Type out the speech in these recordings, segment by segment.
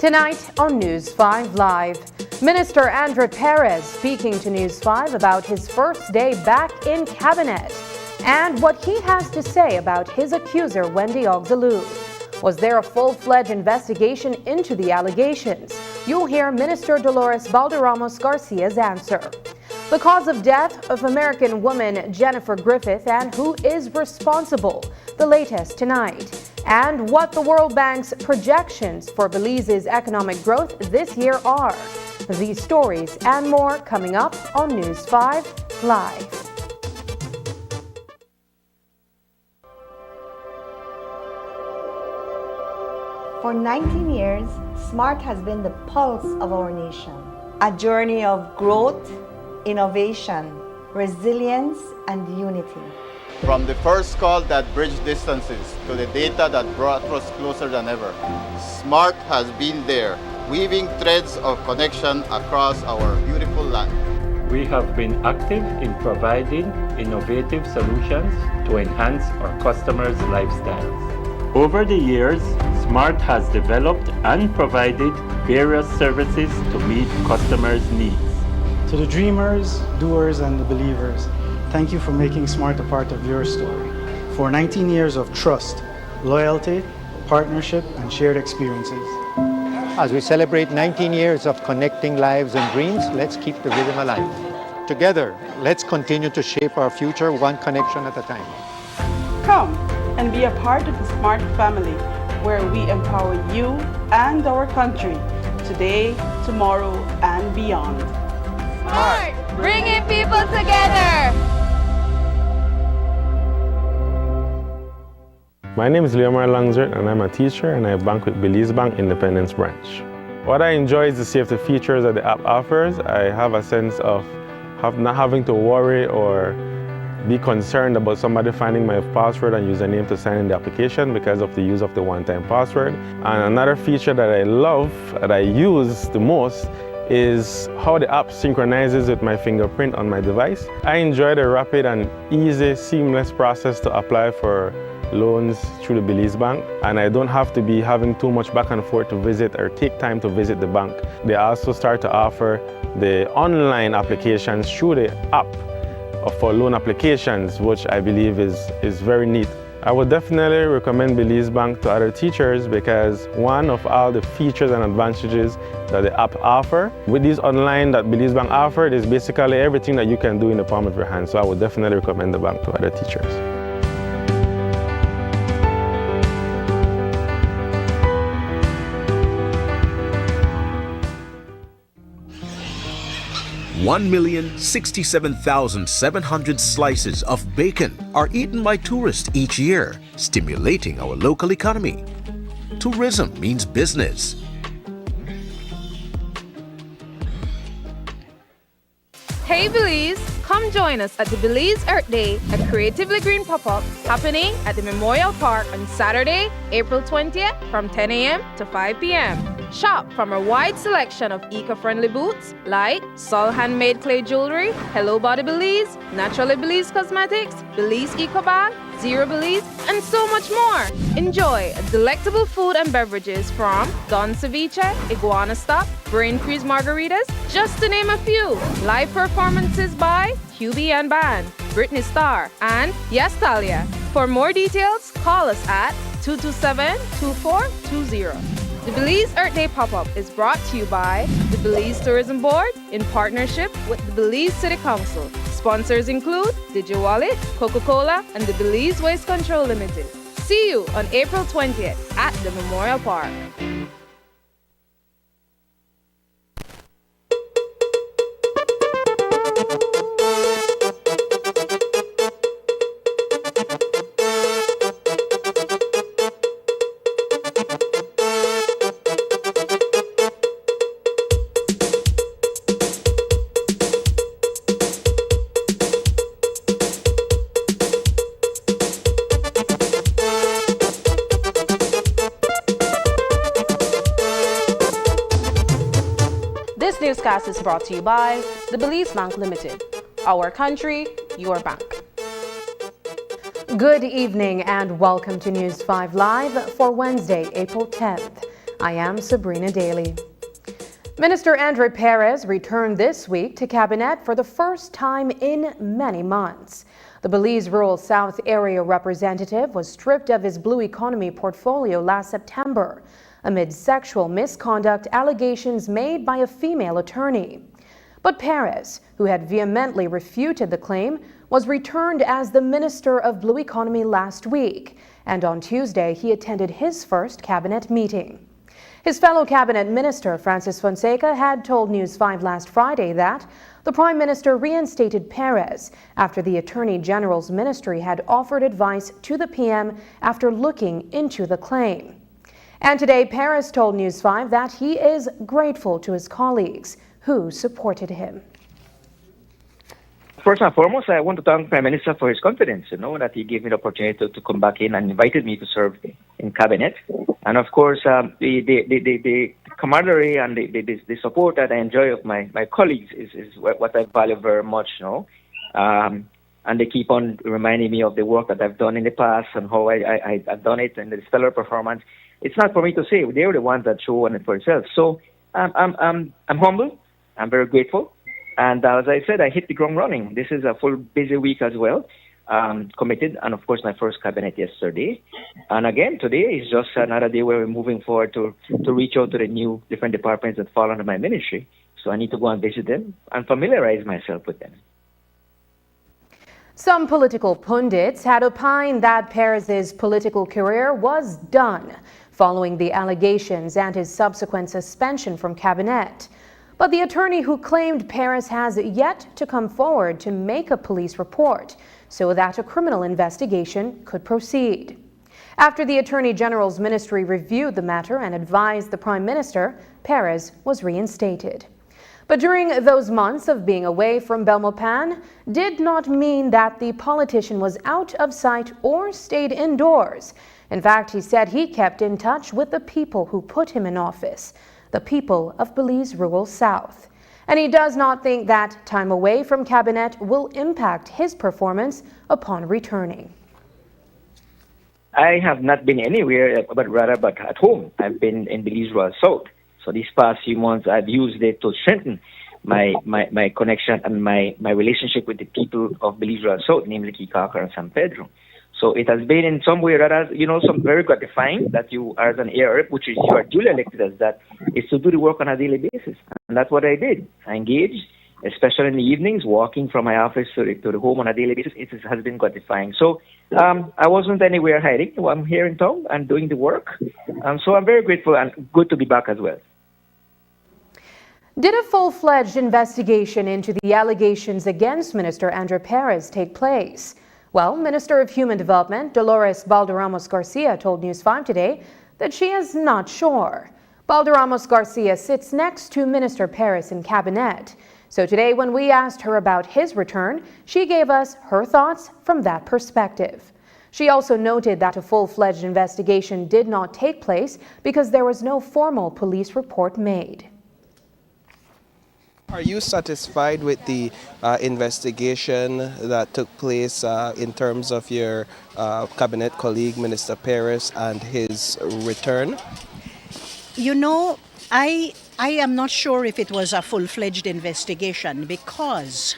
Tonight on News 5 Live, Minister Andre Perez speaking to News 5 about his first day back in cabinet and what he has to say about his accuser, Wendy Ogzalou. Was there a full-fledged investigation into the allegations? You'll hear Minister Dolores Balderramos Garcia's answer. The cause of death of American woman Jennifer Griffith and who is responsible. The latest tonight. And what the World Bank's projections for Belize's economic growth this year are. These stories and more coming up on News 5 Live. For 19 years, SMART has been the pulse of our nation. A journey of growth, innovation, resilience, and unity. From the first call that bridged distances to the data that brought us closer than ever, SMART has been there, weaving threads of connection across our beautiful land. We have been active in providing innovative solutions to enhance our customers' lifestyles. Over the years, SMART has developed and provided various services to meet customers' needs. To the dreamers, doers, and the believers, thank you for making SMART a part of your story. For 19 years of trust, loyalty, partnership, and shared experiences. As we celebrate 19 years of connecting lives and dreams, let's keep the rhythm alive. Together, let's continue to shape our future one connection at a time. Come and be a part of the SMART family, where we empower you and our country today, tomorrow, and beyond. SMART, bringing people together. My name is Leomar Langzert and I'm a teacher and I bank with Belize Bank Independence Branch. What I enjoy is the safety features that the app offers. I have a sense of not having to worry or be concerned about somebody finding my password and username to sign in the application because of the use of the one-time password. And another feature that I love, that I use the most, is how the app synchronizes with my fingerprint on my device. I enjoy the rapid and easy, seamless process to apply for loans through the Belize Bank, and I don't have to be having too much back and forth to visit or take time to visit the bank. They also start to offer the online applications through the app for loan applications, which I believe is very neat. I would definitely recommend Belize Bank to other teachers because one of all the features and advantages that the app offer with these online that Belize Bank offered is basically everything that you can do in the palm of your hand. So I would definitely recommend the bank to other teachers. $1,067,700 slices of bacon are eaten by tourists each year, stimulating our local economy. Tourism means business. Hey Belize, come join us at the Belize Earth Day, a creatively green pop-up happening at the Memorial Park on Saturday, April 20th from 10 a.m. to 5 p.m. Shop from a wide selection of eco-friendly boots like Sol handmade clay jewelry, Hello Body Belize, Naturally Belize Cosmetics, Belize Eco Bag, Zero Belize, and so much more. Enjoy delectable food and beverages from Don Ceviche, Iguana Stop, Brain Freeze Margaritas, just to name a few. Live performances by QB and Band, Britney Starr, and Yes Talia. For more details, call us at 227-2420. The Belize Earth Day Pop-Up is brought to you by the Belize Tourism Board in partnership with the Belize City Council. Sponsors include DigiWallet, Coca-Cola, and the Belize Waste Control Limited. See you on April 20th at the Memorial Park. newscast is brought to you by the Belize Bank Limited. Our country, your bank. Good evening and welcome to News 5 Live for Wednesday, April 10th. I am Sabrina Daly. Minister Andre Perez returned this week to Cabinet for the first time in many months. The Belize Rural South Area representative was stripped of his Blue Economy portfolio last September amid sexual misconduct allegations made by a female attorney. But Perez, who had vehemently refuted the claim, was returned as the Minister of Blue Economy last week, and on Tuesday he attended his first cabinet meeting. His fellow cabinet minister, Francis Fonseca, had told News 5 last Friday that the Prime Minister reinstated Perez after the Attorney General's ministry had offered advice to the PM after looking into the claim. And today, Perez told News 5 that he is grateful to his colleagues who supported him. First and foremost, I want to thank Prime Minister for his confidence, that he gave me the opportunity to come back in and invited me to serve in Cabinet. And of course, the camaraderie and the support that I enjoy of my colleagues is what I value very much, and they keep on reminding me of the work that I've done in the past and how I've done it and the stellar performance. It's not for me to say; they're the ones that show on it for itself. So I'm humble. I'm very grateful, and as I said, I hit the ground running. This is a full busy week as well. Committed, and of course my first cabinet yesterday, and again today is just another day where we're moving forward to reach out to the new different departments that fall under my ministry. So I need to go and visit them and familiarize myself with them. Some political pundits had opined that Perez's political career was done following the allegations and his subsequent suspension from cabinet. But the attorney who claimed Perez has yet to come forward to make a police report so that a criminal investigation could proceed. After the Attorney General's ministry reviewed the matter and advised the Prime Minister, Perez was reinstated. But during those months of being away from Belmopan did not mean that the politician was out of sight or stayed indoors. In fact, he said he kept in touch with the people who put him in office, the people of Belize Rural South. And he does not think that time away from cabinet will impact his performance upon returning. I have not been anywhere, but at home. I've been in Belize Rural South. So these past few months, I've used it to strengthen my connection and my relationship with the people of Belize Rural South, namely Kikaka and San Pedro. So it has been in some way that has, some very gratifying that you as an ARF, which is you are duly elected as that, is to do the work on a daily basis. And that's what I did. I engaged, especially in the evenings, walking from my office to the home on a daily basis. It has been gratifying. So I wasn't anywhere hiding. I'm here in town and doing the work. So I'm very grateful and good to be back as well. Did a full-fledged investigation into the allegations against Minister Andre Perez take place? Well, Minister of Human Development Dolores Balderramos Garcia told News 5 today that she is not sure. Balderramos Garcia sits next to Minister Perez in cabinet. So today, when we asked her about his return, she gave us her thoughts from that perspective. She also noted that a full-fledged investigation did not take place because there was no formal police report made. Are you satisfied with the investigation that took place in terms of your cabinet colleague, Minister Perez, and his return? I am not sure if it was a full-fledged investigation because,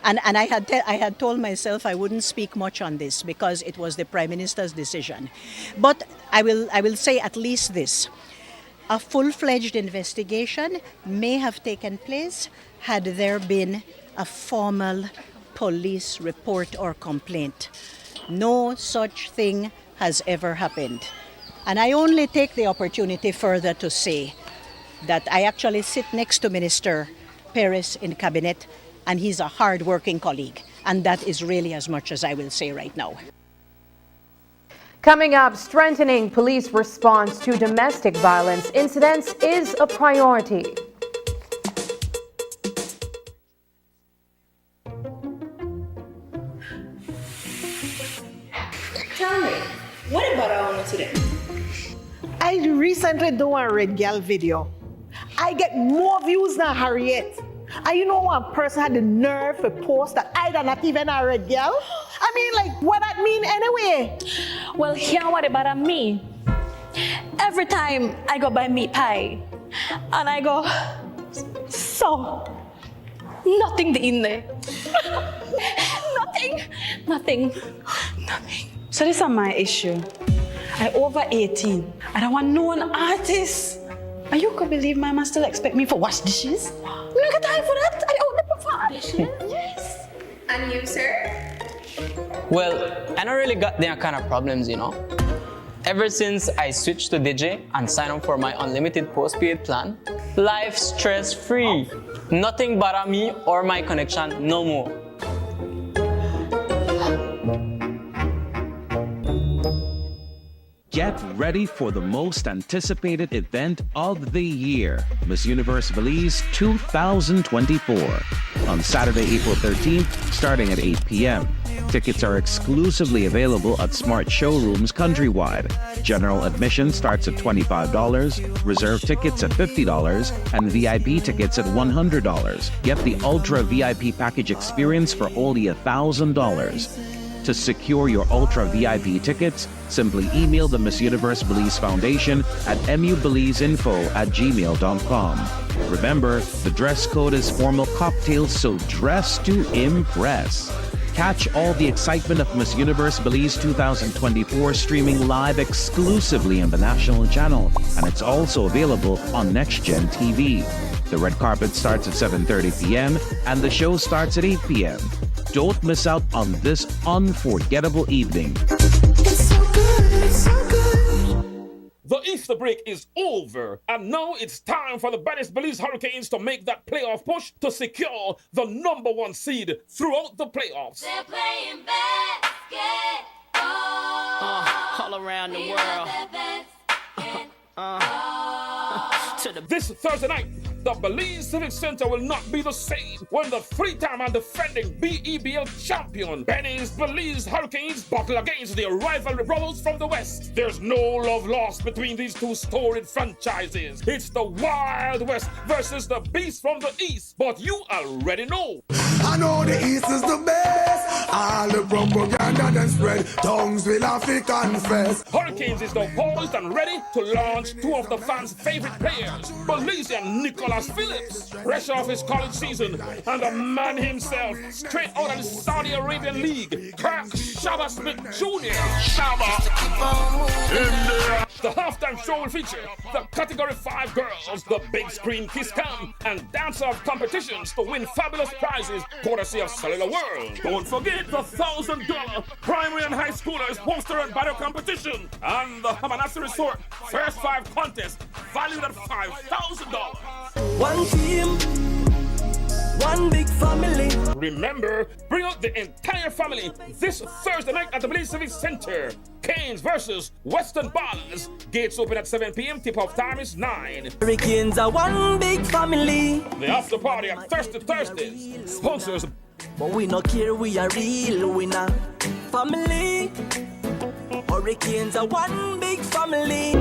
and I had told myself I wouldn't speak much on this because it was the Prime Minister's decision. But I will say at least this. A full-fledged investigation may have taken place had there been a formal police report or complaint. No such thing has ever happened. And I only take the opportunity further to say that I actually sit next to Minister Perez in cabinet, and he's a hard-working colleague. And that is really as much as I will say right now. Coming up, strengthening police response to domestic violence incidents is a priority. Tell me, what about our incident? I recently did a Red Gal video I get more views than Harriet. And you know one person had the nerve to post that I don't not even a red girl? I mean, like, what that mean anyway? Well, here what about me? Every time I go buy meat pie, and I go, so, nothing in there. Nothing. So this is my issue. I over 18. I don't want no one artist. And you could believe my man still expect me for wash dishes? I don't got time for that. I out there for dishes. Yes. And you, sir? Well, I don't really got their kind of problems, you know. Ever since I switched to DJ and signed up for my unlimited postpaid plan, life stress-free. Nothing bother me or my connection no more. Get ready for the most anticipated event of the year, Miss Universe Belize 2024. On Saturday, April 13th, starting at 8 p.m. Tickets are exclusively available at Smart Showrooms countrywide. General admission starts at $25, reserve tickets at $50, and VIP tickets at $100. Get the Ultra VIP package experience for only $1,000. To secure your Ultra VIP tickets, simply email the Miss Universe Belize Foundation at mubelizeinfo@gmail.com. Remember, the dress code is formal cocktails, so dress to impress. Catch all the excitement of Miss Universe Belize 2024 streaming live exclusively on the national channel, and it's also available on Next Gen TV. The red carpet starts at 7:30 p.m. and the show starts at 8 p.m. Don't miss out on this unforgettable evening. The Easter break is over, and now it's time for the baddest Belize Hurricanes to make that playoff push to secure the #1 seed throughout the playoffs. They're playing basketball all around the world. This Thursday night, the Belize Civic Center will not be the same when the three-time and defending BEBL champion Benny's Belize Hurricanes battle against the rivalry brothers from the West. There's no love lost between these two storied franchises. It's the Wild West versus the Beast from the East, but you already know. I know the East is the best. All the propaganda then spread. Tongues will have to confess. Hurricanes is now poised and ready to launch two of the fans' favorite players, Belizean Nicholas Phillips, fresh off his college season, and the man himself, straight out of the Saudi Arabian League, Kirk Shabba Smith Jr. Shabba. The halftime show will feature the Category 5 girls, the big screen kiss cam, and dance-off competitions to win fabulous prizes courtesy of Cellular World. Don't forget the $1,000 primary and high schoolers poster and battle competition, and the Hamanasi Resort first 5 contest valued at $5,000. One team, one big family. Remember, bring out the entire family this Thursday night at the Belize Civic Center. Canes versus Western Ballers. Gates open at 7 p.m. Tip-off time is 9. Hurricanes are one big family. The after party at Thirsty Thursdays. Sponsors. But we no care, we are real winner. Family. Hurricanes are one big family.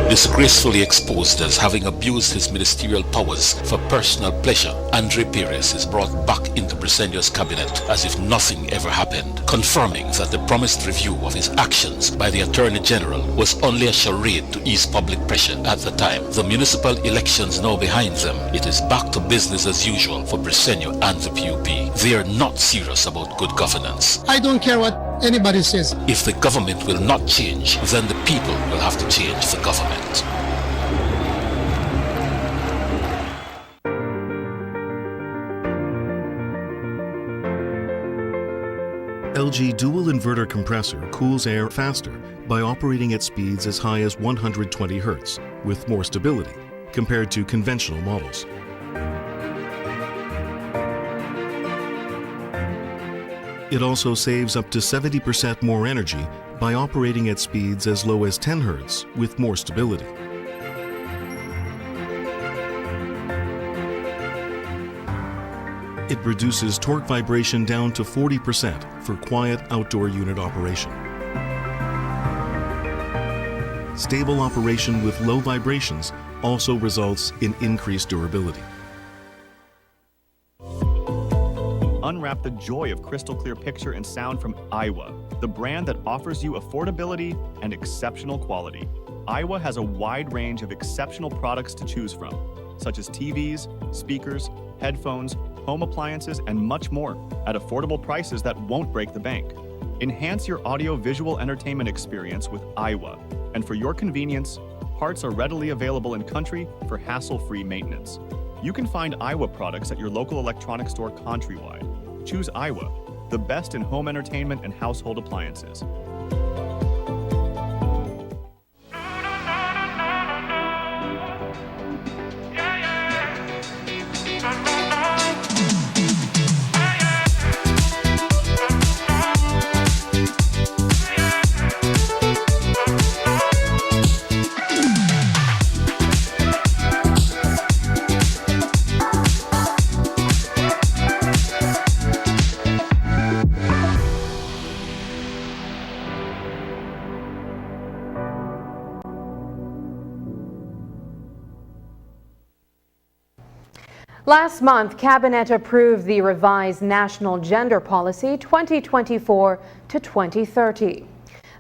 Disgracefully exposed as having abused his ministerial powers for personal pleasure, Andre Perez is brought back into Briceño's cabinet as if nothing ever happened, confirming that the promised review of his actions by the Attorney General was only a charade to ease public pressure at the time. The municipal elections now behind them, it is back to business as usual for Briceño and the PUP. They are not serious about good governance. I don't care what anybody says. If the government will not change, then the people will have to change the government. LG dual inverter compressor cools air faster by operating at speeds as high as 120 Hz with more stability compared to conventional models. It also saves up to 70% more energy by operating at speeds as low as 10 Hz with more stability. It reduces torque vibration down to 40% for quiet outdoor unit operation. Stable operation with low vibrations also results in increased durability. Unwrap the joy of crystal clear picture and sound from Iowa, the brand that offers you affordability and exceptional quality. Iowa has a wide range of exceptional products to choose from, such as TVs, speakers, headphones, home appliances, and much more at affordable prices that won't break the bank. Enhance your audio-visual entertainment experience with Iowa, and for your convenience, parts are readily available in country for hassle-free maintenance. You can find Iowa products at your local electronics store countrywide. Choose Iowa, the best in home entertainment and household appliances. Last month, Cabinet approved the revised National Gender Policy 2024 to 2030.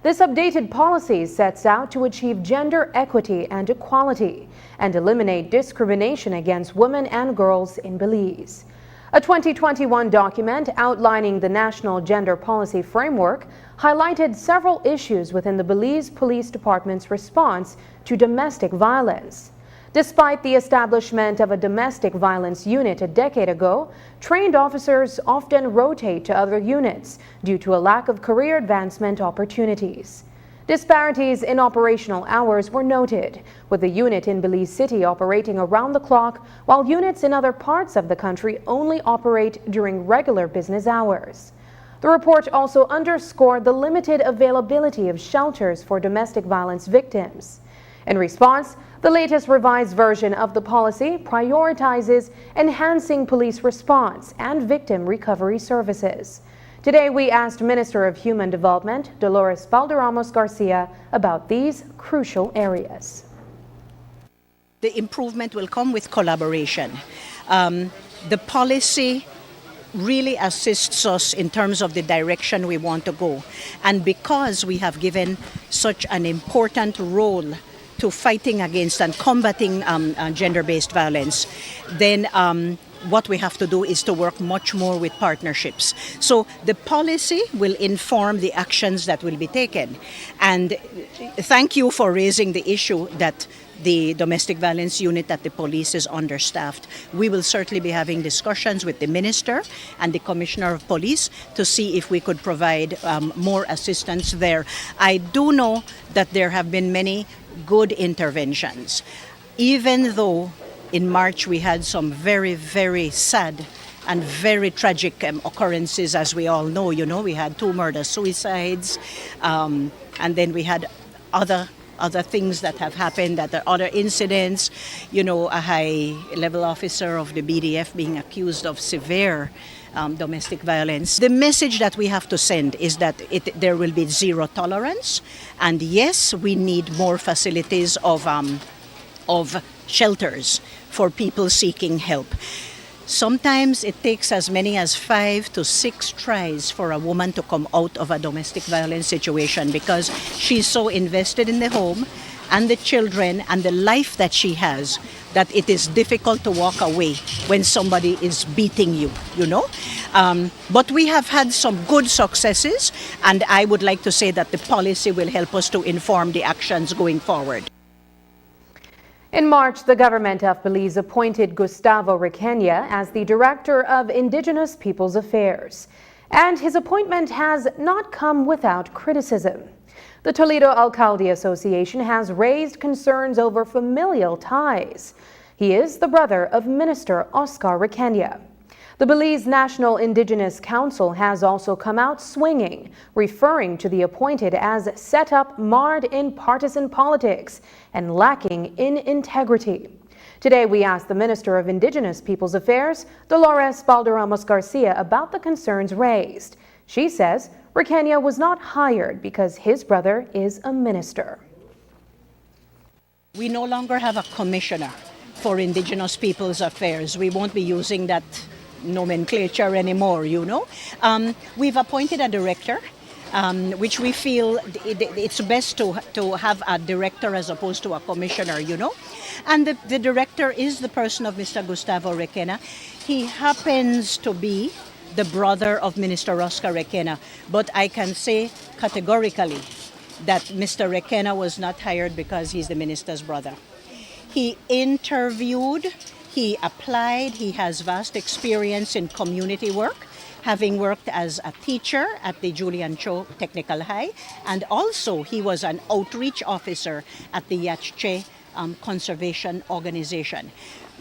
This updated policy sets out to achieve gender equity and equality and eliminate discrimination against women and girls in Belize. A 2021 document outlining the National Gender Policy Framework highlighted several issues within the Belize Police Department's response to domestic violence. Despite the establishment of a domestic violence unit a decade ago, trained officers often rotate to other units due to a lack of career advancement opportunities. Disparities in operational hours were noted, with the unit in Belize City operating around the clock, while units in other parts of the country only operate during regular business hours. The report also underscored the limited availability of shelters for domestic violence victims. In response, the latest revised version of the policy prioritizes enhancing police response and victim recovery services. Today, we asked Minister of Human Development, Dolores Balderramos Garcia, about these crucial areas. The improvement will come with collaboration. The policy really assists us in terms of the direction we want to go. And because we have given such an important role to fighting against and combating gender-based violence, then what we have to do is to work much more with partnerships. So the policy will inform the actions that will be taken. And thank you for raising the issue that the domestic violence unit at the police is understaffed. We will certainly be having discussions with the minister and the commissioner of police to see if we could provide more assistance there. I do know that there have been many good interventions, even though in March we had some very, very sad and very tragic occurrences, as we all know. You know, we had 2 murder-suicides, and then we had other things that have happened, that are other incidents. You know, a high-level officer of the BDF being accused of severe domestic violence. The message that we have to send is that there will be zero tolerance, and yes, we need more facilities of shelters for people seeking help. Sometimes it takes as many as 5 to 6 tries for a woman to come out of a domestic violence situation because she's so invested in the home and the children and the life that she has that it is difficult to walk away when somebody is beating you, you know. But we have had some good successes, and I would like to say that the policy will help us to inform the actions going forward. In March, the government of Belize appointed Gustavo Requena as the Director of Indigenous Peoples Affairs, and his appointment has not come without criticism. The Toledo Alcalde Association has raised concerns over familial ties. He is the brother of Minister Oscar Requena. The Belize National Indigenous Council has also come out swinging, referring to the appointed as set up marred in partisan politics and lacking in integrity. Today, we asked the Minister of Indigenous Peoples Affairs, Dolores Balderramos Garcia, about the concerns raised. She says Requena was not hired because his brother is a minister. We no longer have a commissioner for Indigenous Peoples Affairs. We won't be using that nomenclature anymore, you know. We've appointed a director, which we feel it's best to have a director as opposed to a commissioner, you know. And the director is the person of Mr. Gustavo Requena. He happens to be the brother of Minister Oscar Requena, but I can say categorically that Mr. Requena was not hired because he's the minister's brother. He interviewed, he applied, he has vast experience in community work, having worked as a teacher at the Julian Cho Technical High, and also he was an outreach officer at the Yachtche Conservation Organization.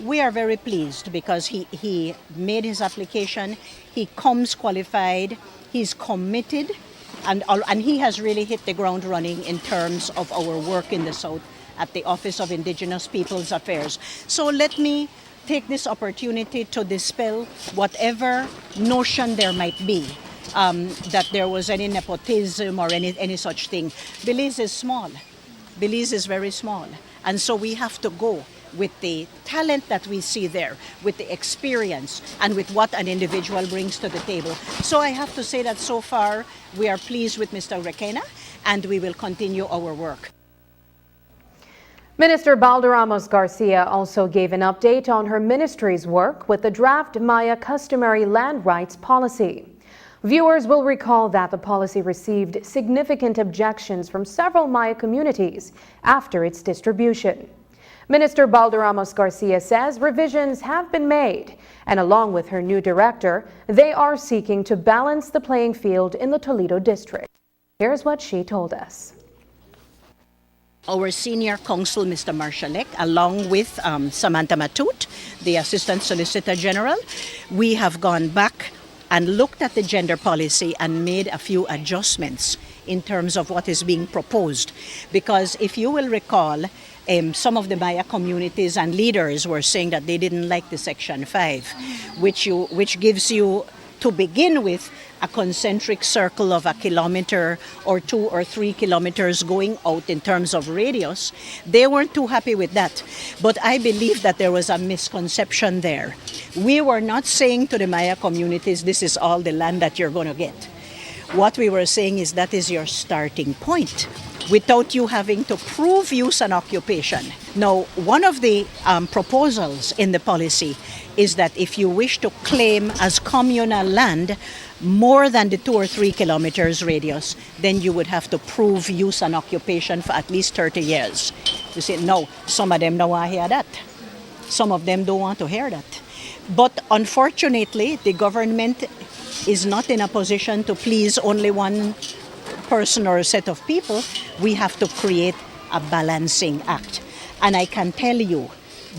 We are very pleased because he made his application, he comes qualified, he's committed, and he has really hit the ground running in terms of our work in the South at the Office of Indigenous Peoples Affairs. So let me take this opportunity to dispel whatever notion there might be that there was any nepotism or any such thing. Belize is small. Belize is very small. And so we have to go with the talent that we see there, with the experience, and with what an individual brings to the table. So I have to say that so far we are pleased with Mr. Requena, and we will continue our work. Minister Balderramos Garcia also gave an update on her ministry's work with the draft Maya customary land rights policy. Viewers will recall that the policy received significant objections from several Maya communities after its distribution. Minister Balderramos Garcia says revisions have been made, and along with her new director, they are seeking to balance the playing field in the Toledo district. Here's what she told us. Our senior counsel, Mr. Marshalek, along with Samantha Matute, the Assistant Solicitor General, we have gone back and looked at the gender policy and made a few adjustments in terms of what is being proposed. Because if you will recall, some of the Maya communities and leaders were saying that they didn't like the Section 5, which gives you, to begin with, a concentric circle of a kilometer or 2 or 3 kilometers going out in terms of radius. They weren't too happy with that. But I believe that there was a misconception there. We were not saying to the Maya communities, this is all the land that you're going to get. What we were saying is that is your starting point, without you having to prove use and occupation. Now, one of the proposals in the policy is that if you wish to claim as communal land more than the 2 or 3 kilometers radius, then you would have to prove use and occupation for at least 30 years. You say, no, some of them don't want to hear that. Some of them don't want to hear that. But unfortunately, the government is not in a position to please only one person or a set of people. We have to create a balancing act. And I can tell you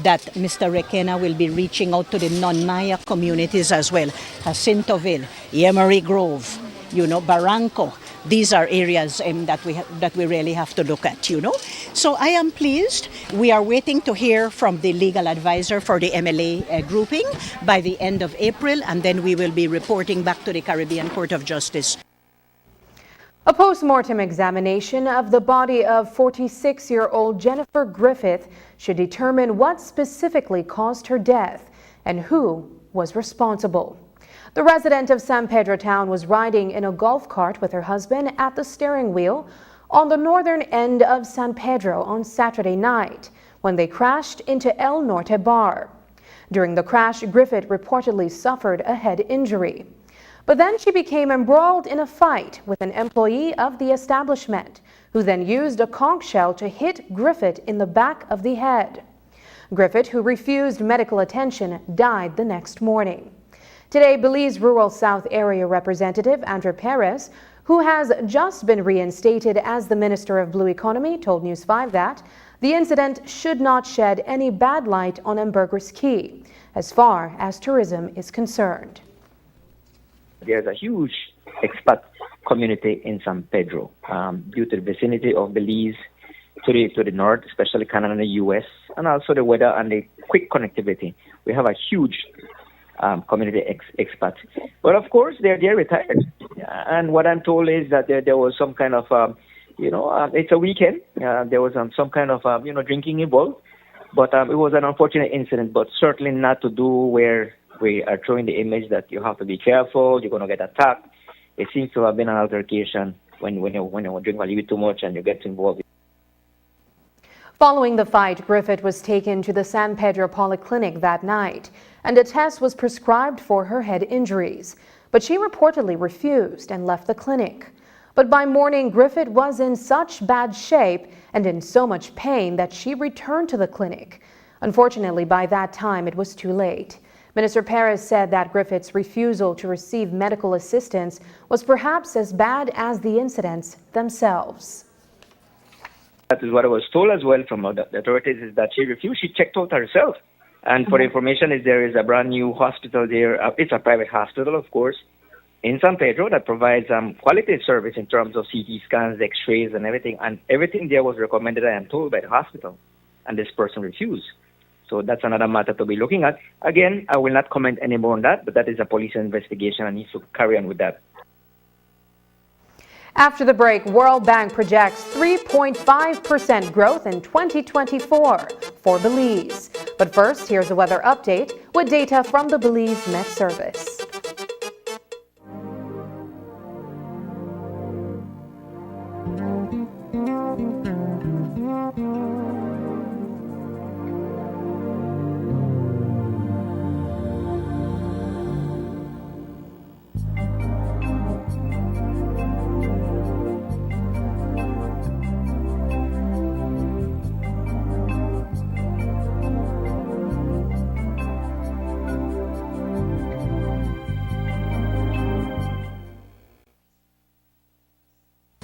that Mr. Requena will be reaching out to the non-Maya communities as well. Jacintoville, Yemery Grove, Barranco. These are areas that we really have to look at, So I am pleased. We are waiting to hear from the legal advisor for the MLA grouping by the end of April, and then we will be reporting back to the Caribbean Court of Justice. A post-mortem examination of the body of 46-year-old Jennifer Griffith should determine what specifically caused her death and who was responsible. The resident of San Pedro town was riding in a golf cart with her husband at the steering wheel on the northern end of San Pedro on Saturday night when they crashed into El Norte Bar. During the crash, Griffith reportedly suffered a head injury. But then she became embroiled in a fight with an employee of the establishment, who then used a conch shell to hit Griffith in the back of the head. Griffith, who refused medical attention, died the next morning. Today, Belize Rural South Area Representative Andre Perez, who has just been reinstated as the Minister of Blue Economy, told News 5 that the incident should not shed any bad light on Ambergris Key, as far as tourism is concerned. There's a huge expat community in San Pedro due to the vicinity of Belize to the north, especially Canada and the U.S., and also the weather and the quick connectivity. We have a huge community expat. But of course, they're retired. And what I'm told is that there was some kind of it's a weekend. There was some kind of, drinking involved. But it was an unfortunate incident, but certainly not to do where we are throwing the image that you have to be careful, you're going to get attacked. It seems to have been an altercation when you drink a little bit too much and you get involved. Following the fight, Griffith was taken to the San Pedro Polyclinic that night, and a test was prescribed for her head injuries. But she reportedly refused and left the clinic. But by morning, Griffith was in such bad shape and in so much pain that she returned to the clinic. Unfortunately, by that time, it was too late. Minister Perez said that Griffith's refusal to receive medical assistance was perhaps as bad as the incidents themselves. That is what I was told as well from the authorities, is that she refused. She checked out herself. And for the information, there is a brand new hospital there. It's a private hospital, of course, in San Pedro that provides quality service in terms of CT scans, X-rays, and everything. And everything there was recommended, I am told, by the hospital. And this person refused. So that's another matter to be looking at. Again, I will not comment any more on that, but that is a police investigation and needs to carry on with that. After the break, World Bank projects 3.5% growth in 2024 for Belize. But first, here's a weather update with data from the Belize Met Service.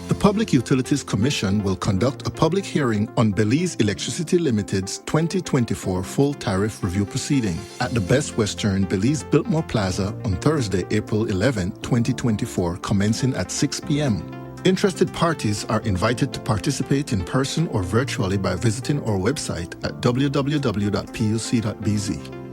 The Public Utilities Commission will conduct a public hearing on Belize Electricity Limited's 2024 full tariff review proceeding at the Best Western Belize Biltmore Plaza on Thursday, April 11, 2024, commencing at 6 p.m. Interested parties are invited to participate in person or virtually by visiting our website at www.puc.bz.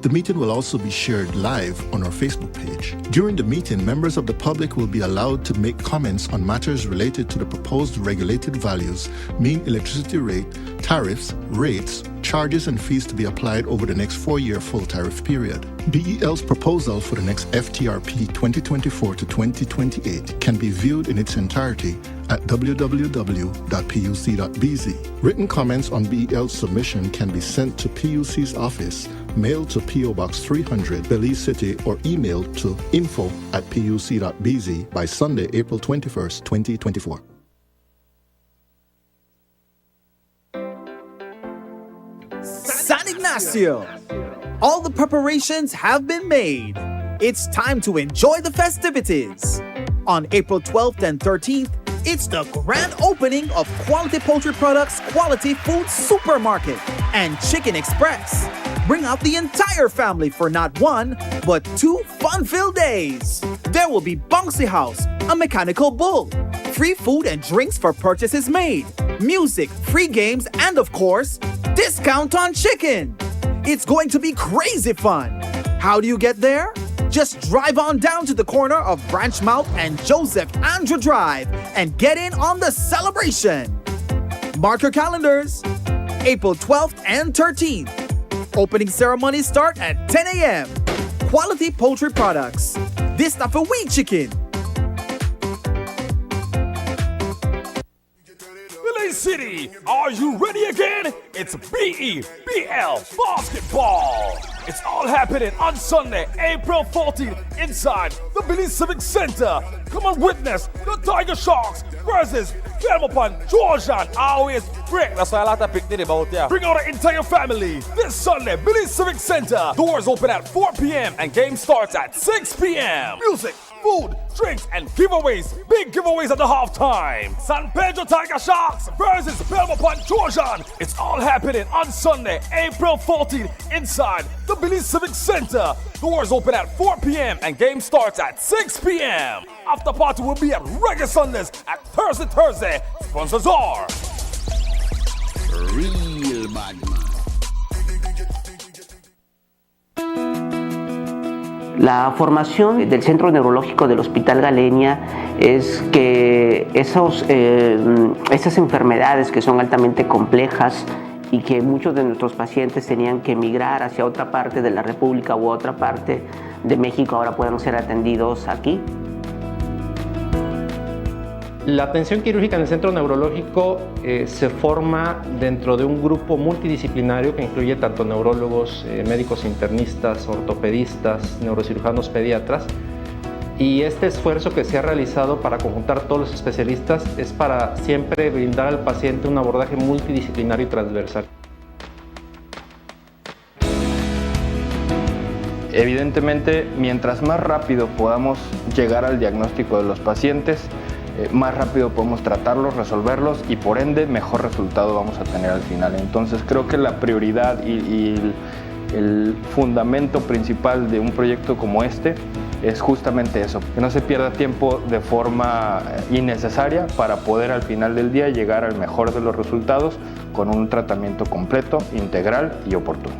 The meeting will also be shared live on our Facebook page. During the meeting, members of the public will be allowed to make comments on matters related to the proposed regulated values, mean electricity rate, tariffs, rates, charges and fees to be applied over the next 4-year full tariff period. BEL's proposal for the next FTRP 2024 to 2028 can be viewed in its entirety at www.puc.bz. Written comments on BEL's submission can be sent to PUC's office, mailed to P.O. Box 300, Belize City, or emailed to info@puc.bz by Sunday, April 21st, 2024. San Ignacio! All the preparations have been made. It's time to enjoy the festivities. On April 12th and 13th, it's the grand opening of Quality Poultry Products Quality Food Supermarket and Chicken Express. Bring out the entire family for not one, but 2 fun-filled days. There will be bouncy house, a mechanical bull, free food and drinks for purchases made, music, free games, and of course, discount on chicken. It's going to be crazy fun. How do you get there? Just drive on down to the corner of Branchmouth and Joseph Andrew Drive and get in on the celebration. Mark your calendars, April 12th and 13th. Opening ceremonies start at 10 a.m. Quality Poultry Products. This stuff a wheat chicken. Belize City, are you ready again? It's BEBL Basketball. It's all happening on Sunday, April 14th, inside the Belize Civic Center. Come and witness the Tiger Sharks versus Belmont Georgian. Always great. That's why I like to pick it about there. Bring out the entire family this Sunday, Belize Civic Center. Doors open at 4 p.m. and game starts at 6 p.m. Music, food, drinks, and giveaways. Big giveaways at the halftime. San Pedro Tiger Sharks versus Belmont Georgian. It's all happening on Sunday, April 14th, inside the Belize Civic Center. Doors open at 4 p.m. and game starts at 6 p.m. After party will be at Reggae Sundays at Thursday. Sponsors are Real Bad Man. La formación del Centro Neurológico del Hospital Galenia es que esas enfermedades que son altamente complejas y que muchos de nuestros pacientes tenían que emigrar hacia otra parte de la República u otra parte de México, ahora puedan ser atendidos aquí. La atención quirúrgica en el centro neurológico se forma dentro de un grupo multidisciplinario que incluye tanto neurólogos, médicos internistas, ortopedistas, neurocirujanos, pediatras. Y este esfuerzo que se ha realizado para conjuntar todos los especialistas es para siempre brindar al paciente un abordaje multidisciplinario y transversal. Evidentemente, mientras más rápido podamos llegar al diagnóstico de los pacientes, más rápido podemos tratarlos, resolverlos y por ende mejor resultado vamos a tener al final. Entonces creo que la prioridad y el fundamento principal de un proyecto como este es justamente eso, que no se pierda tiempo de forma innecesaria para poder al final del día llegar al mejor de los resultados con un tratamiento completo, integral y oportuno.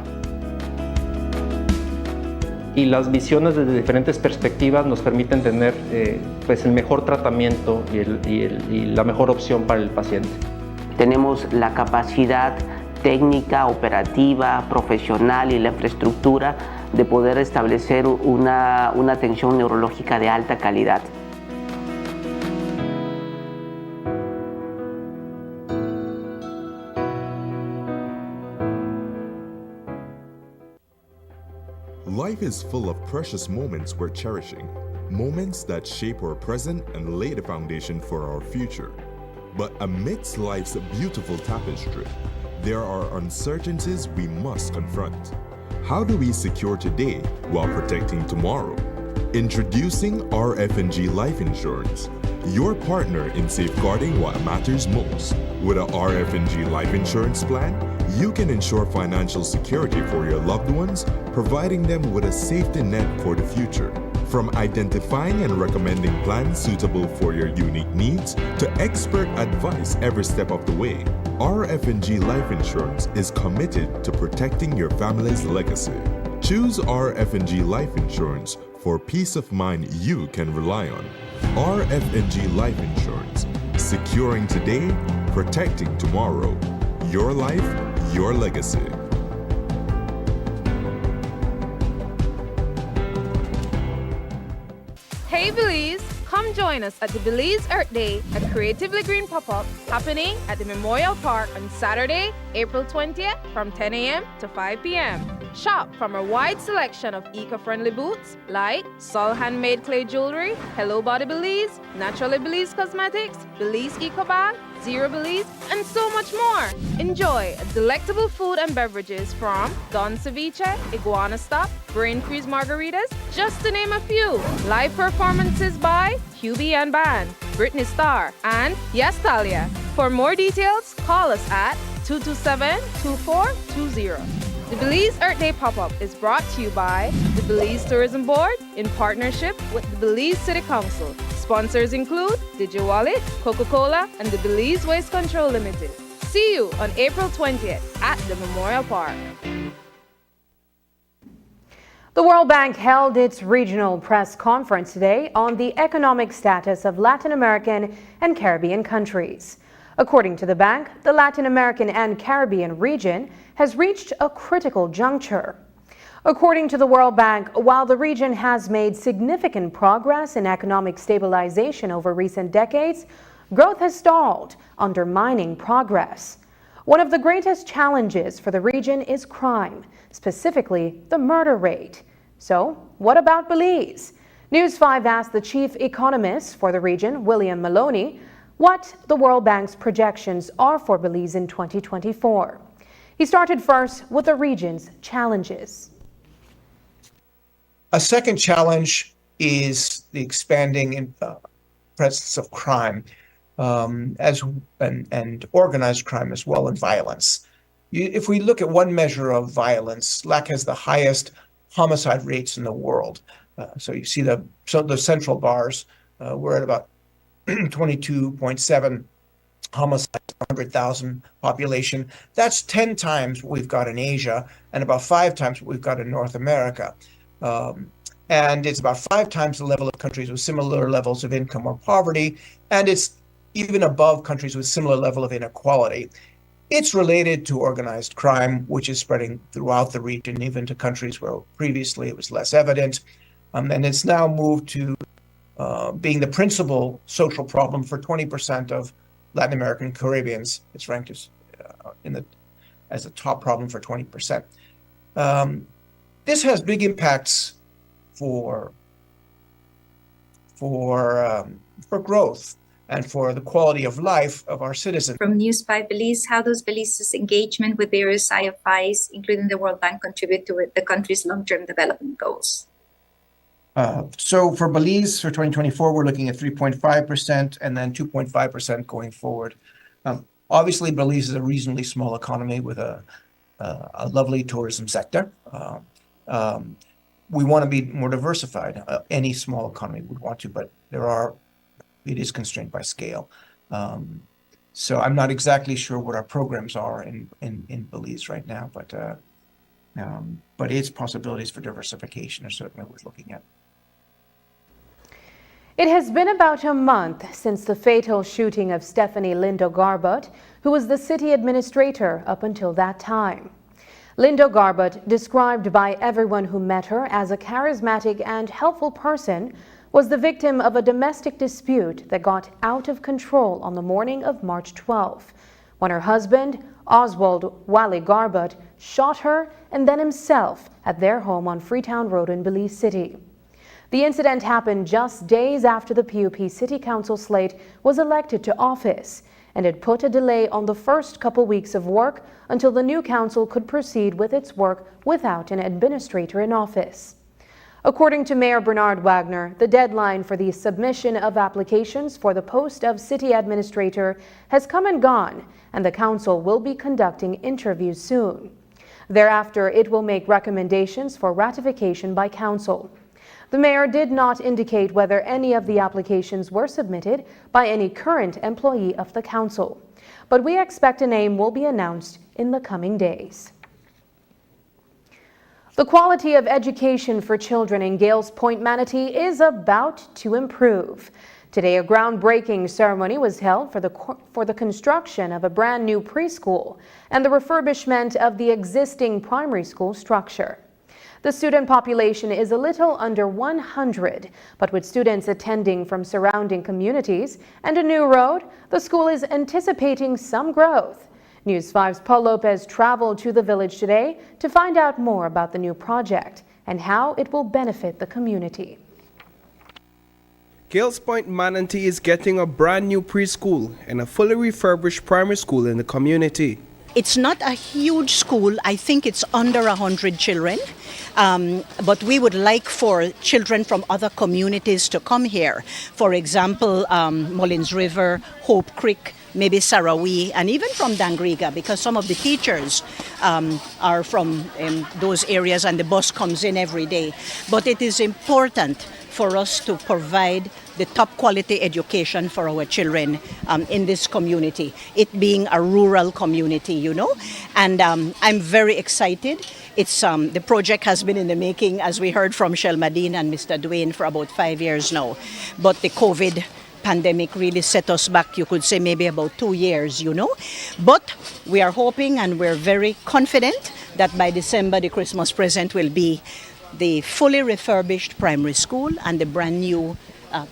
Y las visiones desde diferentes perspectivas nos permiten tener pues el mejor tratamiento y la mejor opción para el paciente. Tenemos la capacidad técnica, operativa, profesional y la infraestructura de poder establecer una atención neurológica de alta calidad. Life is full of precious moments worth cherishing, moments that shape our present and lay the foundation for our future. But amidst life's beautiful tapestry, there are uncertainties we must confront. How do we secure today while protecting tomorrow? Introducing RF&G Life Insurance, your partner in safeguarding what matters most. With a RF&G Life Insurance plan, you can ensure financial security for your loved ones, providing them with a safety net for the future. From identifying and recommending plans suitable for your unique needs to expert advice every step of the way, RF&G Life Insurance is committed to protecting your family's legacy. Choose RF&G Life Insurance for peace of mind you can rely on. RF&G Life Insurance, securing today, protecting tomorrow. Your life, your legacy. Hey Belize, come join us at the Belize Earth Day, a creatively green pop-up happening at the Memorial Park on Saturday, April 20th from 10 a.m. to 5 p.m. Shop from a wide selection of eco-friendly booths like Sol handmade clay jewelry, Hello Body Belize, Naturally Belize Cosmetics, Belize Eco Bag, Zero Belize, and so much more. Enjoy delectable food and beverages from Don Ceviche, Iguana Stop, Brain Freeze Margaritas, just to name a few. Live performances by QB and Band, Britney Starr, and Yes Talia. For more details, call us at 227-2420. The Belize Earth Day pop-up is brought to you by the Belize Tourism Board in partnership with the Belize City Council. Sponsors include DigiWallet, Coca-Cola, and the Belize Waste Control Limited. See you on April 20th at the Memorial Park. The World Bank held its regional press conference today on the economic status of Latin American and Caribbean countries. According to the bank, the Latin American and Caribbean region has reached a critical juncture. According to the World Bank, while the region has made significant progress in economic stabilization over recent decades, growth has stalled, undermining progress. One of the greatest challenges for the region is crime, specifically the murder rate. So, what about Belize? News 5 asked the chief economist for the region, William Maloney, what the World Bank's projections are for Belize in 2024. He started first with the region's challenges. A second challenge is the expanding presence of crime, and organized crime as well, and violence. If we look at one measure of violence, LAC has the highest homicide rates in the world. So you see the central bars, we're at about 22.7 homicides per 100,000 population. That's 10 times what we've got in Asia and about 5 times what we've got in North America. and it's about 5 times the level of countries with similar levels of income or poverty, and it's even above countries with similar level of inequality. It's related to organized crime, which is spreading throughout the region, even to countries where previously it was less evident. And it's now moved to being the principal social problem for 20% of Latin American Caribbeans. It's ranked as a top problem for 20%. This has big impacts for growth and for the quality of life of our citizens. From News 5 Belize, how does Belize's engagement with various IFIs, including the World Bank, contribute to the country's long-term development goals? So for Belize, for 2024, we're looking at 3.5% and then 2.5% going forward. Obviously, Belize is a reasonably small economy with a lovely tourism sector. We want to be more diversified. Any small economy would want to, but it is constrained by scale. So I'm not exactly sure what our programs are in Belize right now, but its possibilities for diversification are certainly worth looking at. It has been about a month since the fatal shooting of Stephanie Lindo Garbut, who was the city administrator up until that time. Lindo Garbut, described by everyone who met her as a charismatic and helpful person, was the victim of a domestic dispute that got out of control on the morning of March 12, when her husband, Oswald Wally Garbut, shot her and then himself at their home on Freetown Road in Belize City. The incident happened just days after the PUP City Council slate was elected to office, and it put a delay on the first couple weeks of work until the new council could proceed with its work without an administrator in office. According to Mayor Bernard Wagner, the deadline for the submission of applications for the post of city administrator has come and gone, and the council will be conducting interviews soon. Thereafter, it will make recommendations for ratification by council. The mayor did not indicate whether any of the applications were submitted by any current employee of the council, but we expect a name will be announced in the coming days. The quality of education for children in Gales Point, Manatee is about to improve. Today, a groundbreaking ceremony was held for the construction of a brand new preschool and the refurbishment of the existing primary school structure. The student population is a little under 100, but with students attending from surrounding communities and a new road, the school is anticipating some growth. News 5's Paul Lopez traveled to the village today to find out more about the new project and how it will benefit the community. Gales Point Manatee is getting a brand new preschool and a fully refurbished primary school in the community. It's not a huge school. I think it's under 100 children. But we would like for children from other communities to come here. For example, Mullins River, Hope Creek, maybe Sarawee, and even from Dangriga, because some of the teachers are from those areas and the bus comes in every day. But it is important for us to provide the top quality education for our children in this community, it being a rural community, you know. And I'm very excited. It's the project has been in the making, as we heard from Shelmadine and Mr. Dwayne, for about 5 years now. But the COVID pandemic really set us back, you could say maybe about 2 years, you know. But we are hoping and we're very confident that by December the Christmas present will be the fully refurbished primary school and the brand new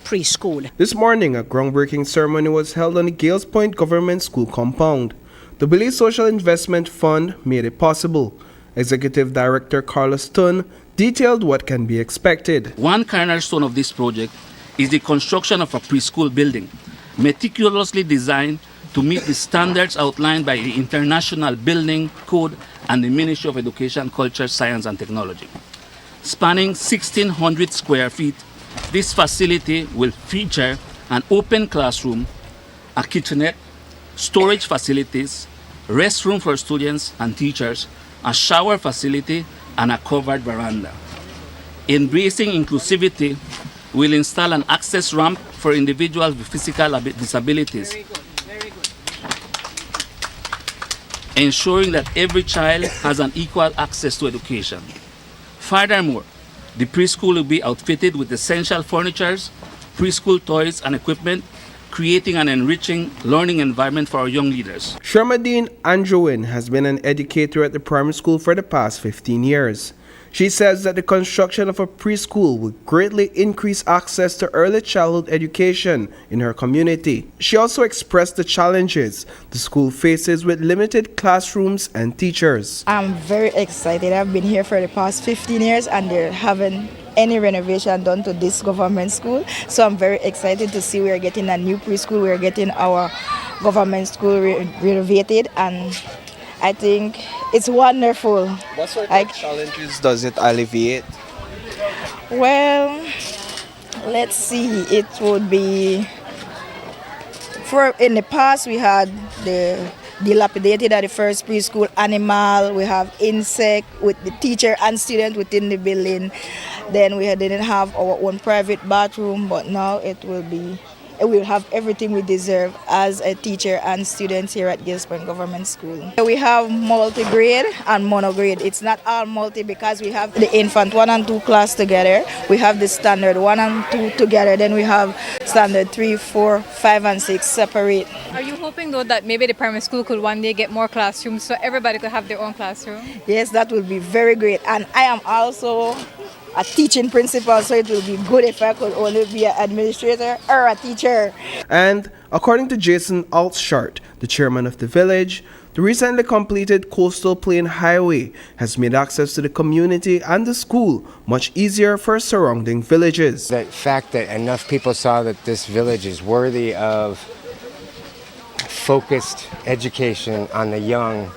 preschool. This morning, a groundbreaking ceremony was held on the Gales Point Government School compound. The Belize Social Investment Fund made it possible. Executive Director Carlos Tun detailed what can be expected. One cornerstone of this project is the construction of a preschool building, meticulously designed to meet the standards outlined by the International Building Code and the Ministry of Education, Culture, Science and Technology. Spanning 1,600 square feet, this facility will feature an open classroom, a kitchenette, storage facilities, restroom for students and teachers, a shower facility, and a covered veranda. Embracing inclusivity, we'll install an access ramp for individuals with physical disabilities, ensuring that every child has an equal access to education. Furthermore, The preschool will be outfitted with essential furnitures, preschool toys and equipment, creating an enriching learning environment for our young leaders. Shermadine Andrewin has been an educator at the primary school for the past 15 years. She says that the construction of a preschool will greatly increase access to early childhood education in her community. She also expressed the challenges the school faces with limited classrooms and teachers. I'm very excited. I've been here for the past 15 years and they haven't any renovation done to this government school. So I'm very excited to see we're getting a new preschool. We're getting our government school renovated, and I think it's wonderful. What sort of challenges does it alleviate? Well, let's see. It would be, in the past we had the dilapidated at the first preschool animal, we have insect with the teacher and student within the building. Then we didn't have our own private bathroom, but now it will have everything we deserve as a teacher and students here at Gales Point Government School. We have multi-grade and monograde. It's not all multi because we have the infant 1 and 2 class together. We have the standard 1 and 2 together. Then we have standard 3, 4, 5 and 6 separate. Are you hoping though that maybe the primary school could one day get more classrooms so everybody could have their own classroom? Yes, that would be very great. And I am also a teaching principal, so it will be good if I could only be an administrator or a teacher. And according to Jason Altshart, the chairman of the village, the recently completed Coastal Plain Highway has made access to the community and the school much easier for surrounding villages. The fact that enough people saw that this village is worthy of focused education on the young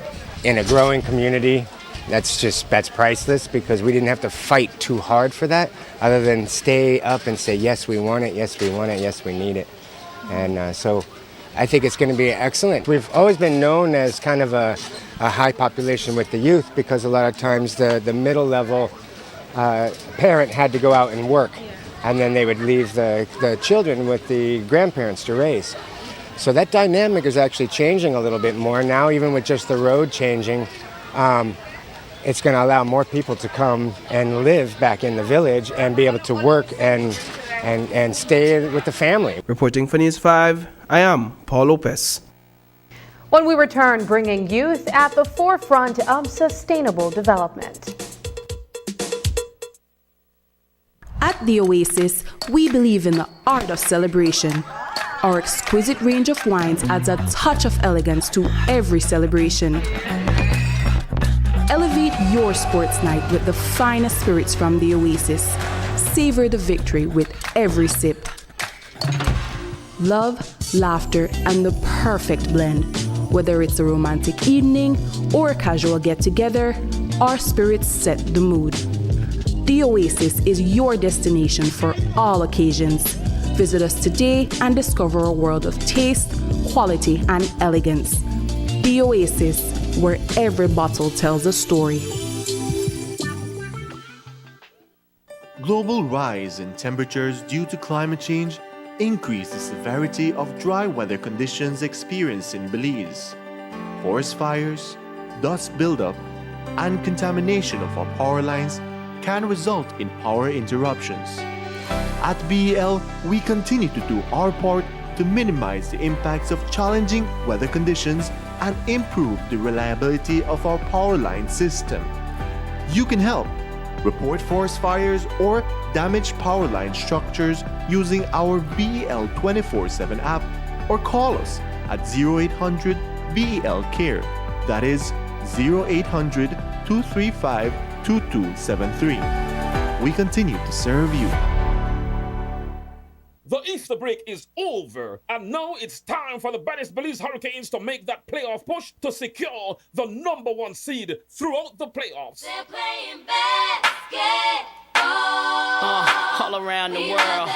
in a growing community, that's priceless, because we didn't have to fight too hard for that, other than stay up and say, yes, we want it, yes, we want it, yes, we need it. And so I think it's going to be excellent. We've always been known as kind of a high population with the youth, because a lot of times the middle level parent had to go out and work, and then they would leave the children with the grandparents to raise. So that dynamic is actually changing a little bit more now, even with just the road changing. It's going to allow more people to come and live back in the village and be able to work and stay with the family. Reporting for News 5, I am Paul Lopez. When we return, bringing youth at the forefront of sustainable development. At The Oasis, we believe in the art of celebration. Our exquisite range of wines adds a touch of elegance to every celebration. Elevate your sports night with the finest spirits from The Oasis. Savor the victory with every sip. Love, laughter, and the perfect blend. Whether it's a romantic evening or a casual get-together, our spirits set the mood. The Oasis is your destination for all occasions. Visit us today and discover a world of taste, quality, and elegance. The Oasis, where every bottle tells a story. Global rise in temperatures due to climate change increase the severity of dry weather conditions experienced in Belize. Forest fires, dust buildup, and contamination of our power lines can result in power interruptions. At BEL, we continue to do our part to minimize the impacts of challenging weather conditions and improve the reliability of our power line system. You can help. Report forest fires or damaged power line structures using our BEL 24/7 app, or call us at 0800 BEL Care. That is 0800 235 2273. We continue to serve you. The Easter break is over, and now it's time for the baddest Belize Hurricanes to make that playoff push to secure the #1 seed throughout the playoffs. They're playing basketball all around the world.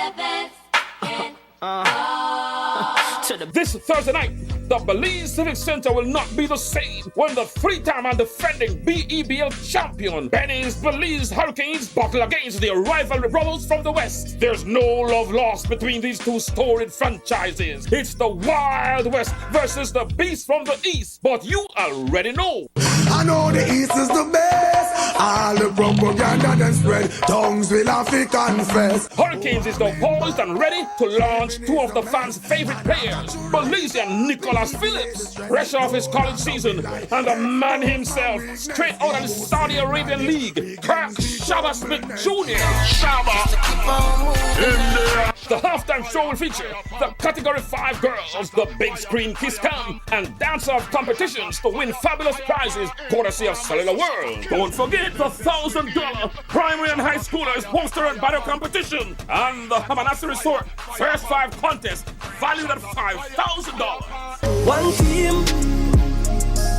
This Thursday night, the Belize Civic Center will not be the same when the 3-time and defending BEBL champion Belize Hurricanes battle against the rivalry brothers from the West. There's no love lost between these two storied franchises. It's the Wild West versus the Beast from the East, but you already know. I know the East is the best. All the propaganda then spread, tongues will have to confess. Hurricanes is now poised and ready to launch two of the fans' favorite players, Belizean Nicholas Phillips, fresh off his college season, and the man himself, straight out of the Saudi Arabian League, Kirk Shabba Smith Jr. Shabba. The halftime show will feature the Category 5 girls, the big screen kiss cam, and dance-off competitions to win fabulous prizes courtesy of Cellular World. Don't forget the $1,000 primary and high schoolers poster and battle competition, and the Hamanasi Resort first 5 contest valued at $5,000. One team,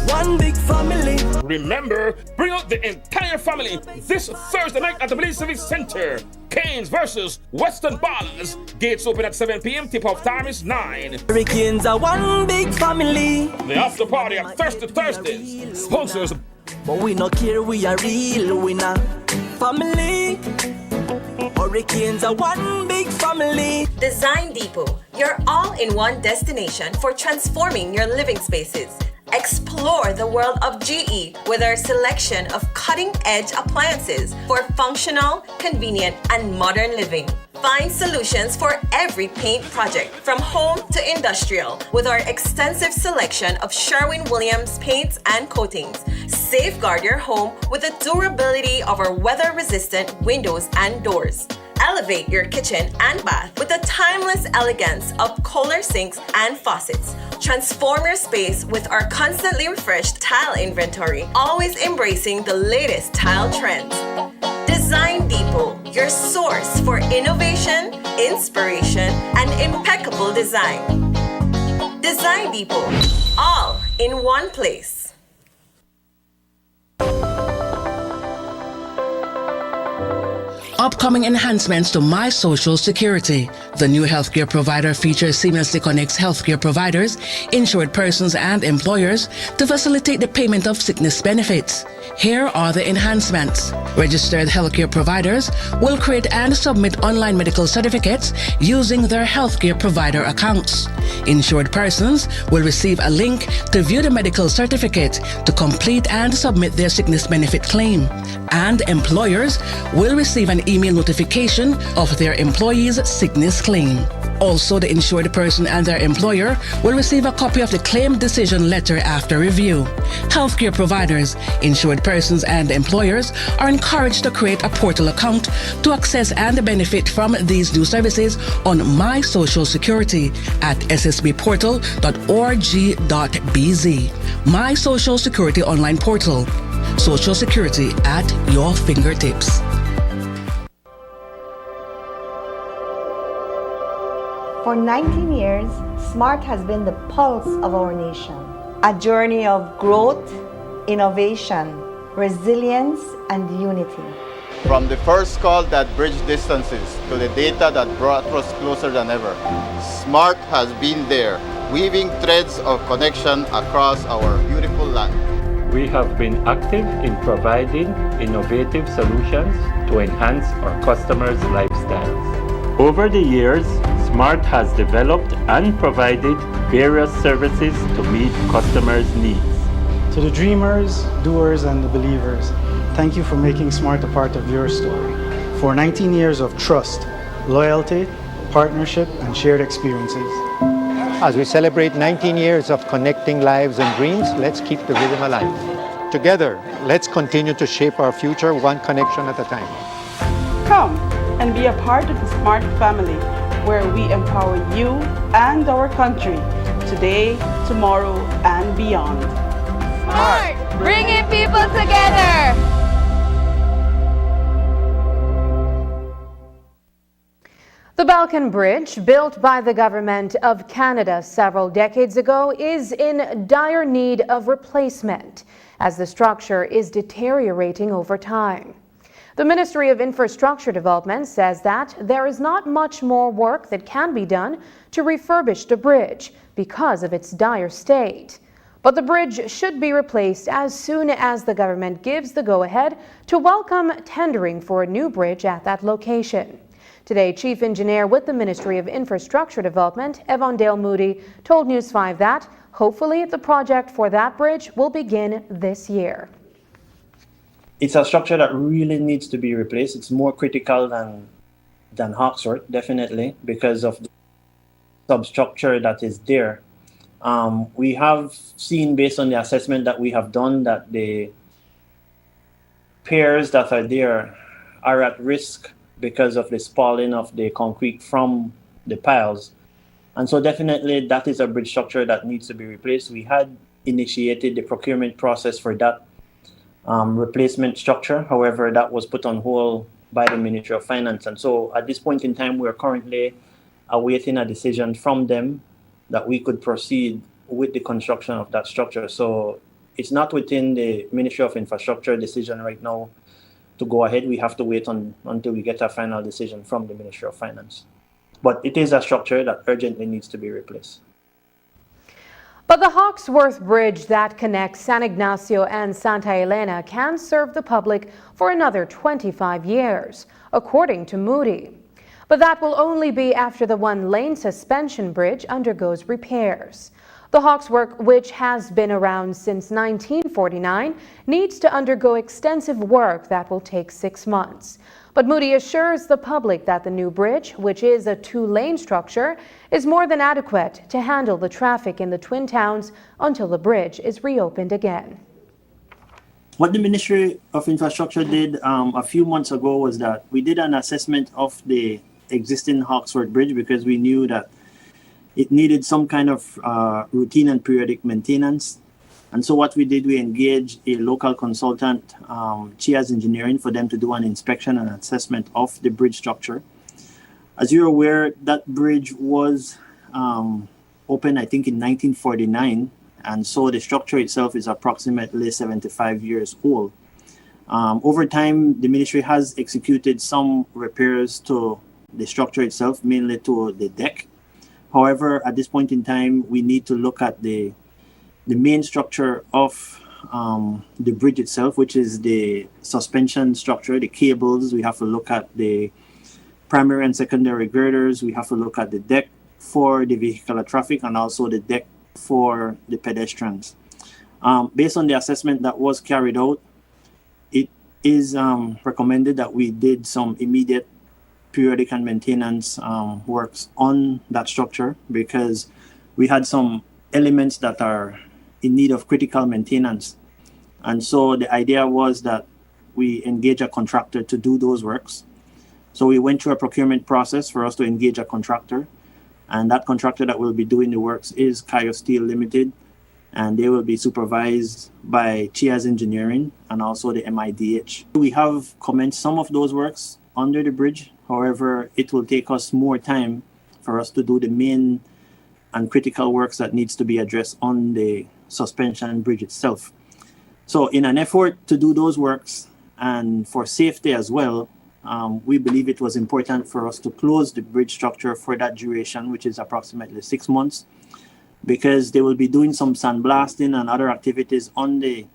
one big family. Remember, bring out the entire family this Thursday night at the Belize Civic Center. Canes versus Western Ballers. Gates open at 7 p.m. Tip-off time is 9. Hurricanes are one big family. The after party at Thursdays. Sponsors. But we no care, we are real winner. Family. Hurricanes are one big family. Design Depot, your all-in-one destination for transforming your living spaces. Explore the world of GE with our selection of cutting-edge appliances for functional, convenient, and modern living. Find solutions for every paint project, from home to industrial, with our extensive selection of Sherwin-Williams paints and coatings. Safeguard your home with the durability of our weather-resistant windows and doors. Elevate your kitchen and bath with the timeless elegance of Kohler sinks and faucets. Transform your space with our constantly refreshed tile inventory, always embracing the latest tile trends. Design Depot, your source for innovation, inspiration, and impeccable design. Design Depot, all in one place. Upcoming enhancements to My Social Security. The new healthcare provider feature seamlessly connects healthcare providers, insured persons, and employers to facilitate the payment of sickness benefits. Here are the enhancements. Registered healthcare providers will create and submit online medical certificates using their healthcare provider accounts. Insured persons will receive a link to view the medical certificate to complete and submit their sickness benefit claim. And employers will receive an email notification of their employee's sickness claim. Also, the insured person and their employer will receive a copy of the claim decision letter after review. Healthcare providers, insured persons, and employers are encouraged to create a portal account to access and benefit from these new services on My Social Security at ssbportal.org.bz. My Social Security online portal. Social Security at your fingertips. For 19 years, SMART has been the pulse of our nation. A journey of growth, innovation, resilience, and unity. From the first call that bridged distances to the data that brought us closer than ever, SMART has been there, weaving threads of connection across our beautiful land. We have been active in providing innovative solutions to enhance our customers' lifestyles. Over the years, SMART has developed and provided various services to meet customers' needs. To the dreamers, doers, and the believers, thank you for making SMART a part of your story. For 19 years of trust, loyalty, partnership, and shared experiences. As we celebrate 19 years of connecting lives and dreams, let's keep the rhythm alive. Together, let's continue to shape our future one connection at a time. Come and be a part of the SMART family, where we empower you and our country today, tomorrow, and beyond. SMART, bringing people together. The Balkan Bridge, built by the Government of Canada several decades ago, is in dire need of replacement as the structure is deteriorating over time. The Ministry of Infrastructure Development says that there is not much more work that can be done to refurbish the bridge because of its dire state. But the bridge should be replaced as soon as the government gives the go-ahead to welcome tendering for a new bridge at that location. Today, Chief Engineer with the Ministry of Infrastructure Development, Evandale Moody, told News 5 that hopefully the project for that bridge will begin this year. it's a structure that really needs to be replaced. It's more critical than Hawksworth, definitely, because of the substructure that is there. We have seen, based on the assessment that we have done, that the piers that are there are at risk because of the spalling of the concrete from the piles. And so definitely that is a bridge structure that needs to be replaced. We had initiated the procurement process for that replacement structure. However, that was put on hold by the Ministry of Finance. And so at this point in time, we're currently awaiting a decision from them that we could proceed with the construction of that structure. So it's not within the Ministry of Infrastructure decision right now to go ahead. We have to wait until we get a final decision from the Ministry of Finance. But it is a structure that urgently needs to be replaced. But the Hawksworth Bridge that connects San Ignacio and Santa Elena can serve the public for another 25 years, according to Moody. But that will only be after the one-lane suspension bridge undergoes repairs. The Hawksworth, which has been around since 1949, needs to undergo extensive work that will take 6 months. But Moody assures the public that the new bridge, which is a 2-lane structure, is more than adequate to handle the traffic in the Twin Towns until the bridge is reopened again. What the Ministry of Infrastructure did a few months ago was that we did an assessment of the existing Hawksworth Bridge because we knew that it needed some kind of routine and periodic maintenance. And so what we did, we engaged a local consultant, Chia's Engineering, for them to do an inspection and assessment of the bridge structure. As you're aware, that bridge was opened, I think, in 1949. And so the structure itself is approximately 75 years old. Over time, the ministry has executed some repairs to the structure itself, mainly to the deck. However, at this point in time, we need to look at the main structure of the bridge itself, which is the suspension structure, the cables. We have to look at the primary and secondary girders. We have to look at the deck for the vehicular traffic and also the deck for the pedestrians. Based on the assessment that was carried out, it is recommended that we did some immediate periodic and maintenance works on that structure because we had some elements that are in need of critical maintenance. And so the idea was that we engage a contractor to do those works. So we went through a procurement process for us to engage a contractor. And that contractor that will be doing the works is Kayo Steel Limited. And they will be supervised by Chia's Engineering and also the MIDH. We have commenced some of those works under the bridge. However, it will take us more time for us to do the main and critical works that needs to be addressed on the suspension bridge itself. So in an effort to do those works and for safety as well, we believe it was important for us to close the bridge structure for that duration, which is approximately 6 months, because they will be doing some sandblasting and other activities on the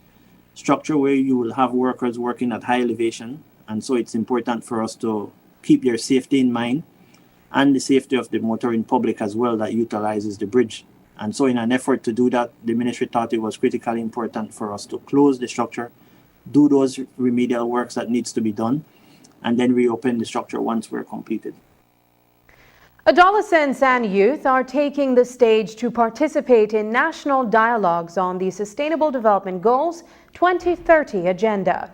structure where you will have workers working at high elevation. And so it's important for us to keep their safety in mind and the safety of the motoring public as well that utilizes the bridge. And so in an effort to do that, the ministry thought it was critically important for us to close the structure, do those remedial works that needs to be done, and then reopen the structure once we're completed. Adolescents and youth are taking the stage to participate in national dialogues on the Sustainable Development Goals 2030 agenda.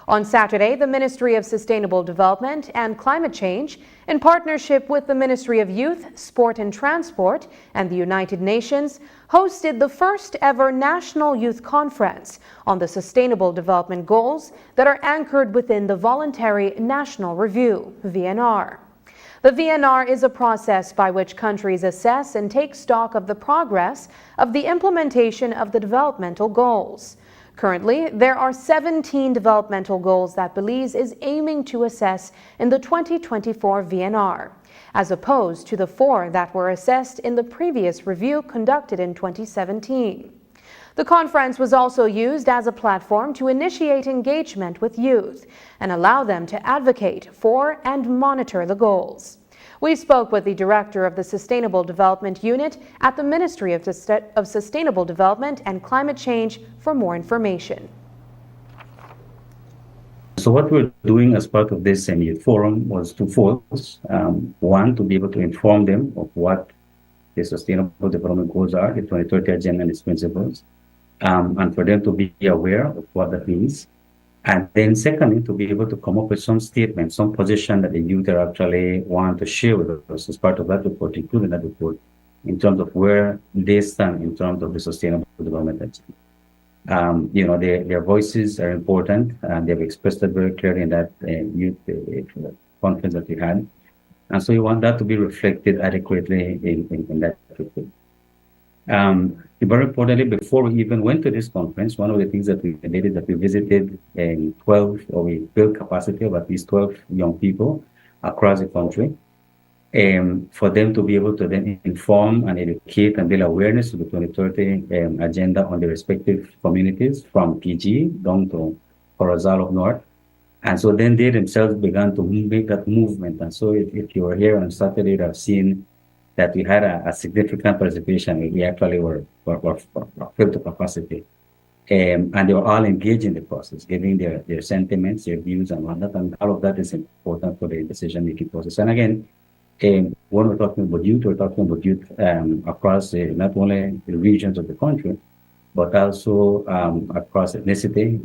On Saturday, the Ministry of Sustainable Development and Climate Change, in partnership with the Ministry of Youth, Sport and Transport and the United Nations, hosted the first ever National Youth Conference on the Sustainable Development Goals that are anchored within the Voluntary National Review, VNR. The VNR is a process by which countries assess and take stock of the progress of the implementation of the developmental goals. Currently, there are 17 developmental goals that Belize is aiming to assess in the 2024 VNR, as opposed to the 4 that were assessed in the previous review conducted in 2017. The conference was also used as a platform to initiate engagement with youth and allow them to advocate for and monitor the goals. We spoke with the director of the Sustainable Development Unit at the Ministry of Sustainable Development and Climate Change for more information. So what we're doing as part of this youth forum was twofold. One, to be able to inform them of what the Sustainable Development Goals are, the 2030 Agenda and its principles, and for them to be aware of what that means. And then secondly, to be able to come up with some statement, some position that the youth are actually want to share with us as part of that report, including that report, in terms of where they stand in terms of the Sustainable Development Agenda. Their voices are important, and they've expressed it very clearly in that youth conference that we had. And so we want that to be reflected adequately in that report. Very importantly, before we even went to this conference, one of the things that we did is that we visited we built capacity of at least 12 young people across the country, for them to be able to then inform and educate and build awareness of the 2030 agenda on the respective communities from PG down to Corozal of North. And so then they themselves began to make that movement. And so if you were here on Saturday, you have seen that we had a significant participation. We actually were filled to capacity. And they were all engaged in the process, giving their sentiments, their views, and whatnot. And all of that is important for the decision-making process. And again, when we're talking about youth across not only the regions of the country, but also across ethnicity,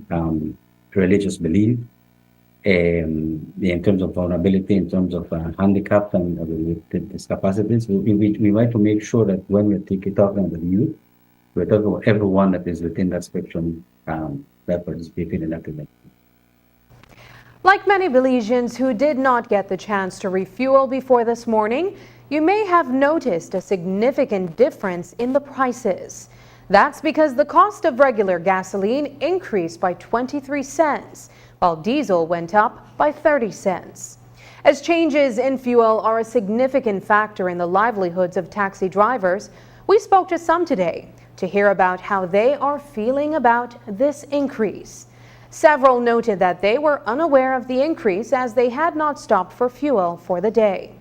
religious belief, in terms of vulnerability, in terms of handicap and discapacities. We want to make sure that when we're talking about youth, we're talking about everyone that is within that spectrum that participated in that event. Like many Belizeans who did not get the chance to refuel before this morning, you may have noticed a significant difference in the prices. That's because the cost of regular gasoline increased by 23 cents, while diesel went up by 30 cents. As changes in fuel are a significant factor in the livelihoods of taxi drivers, we spoke to some today to hear about how they are feeling about this increase. Several noted that they were unaware of the increase as they had not stopped for fuel for the day.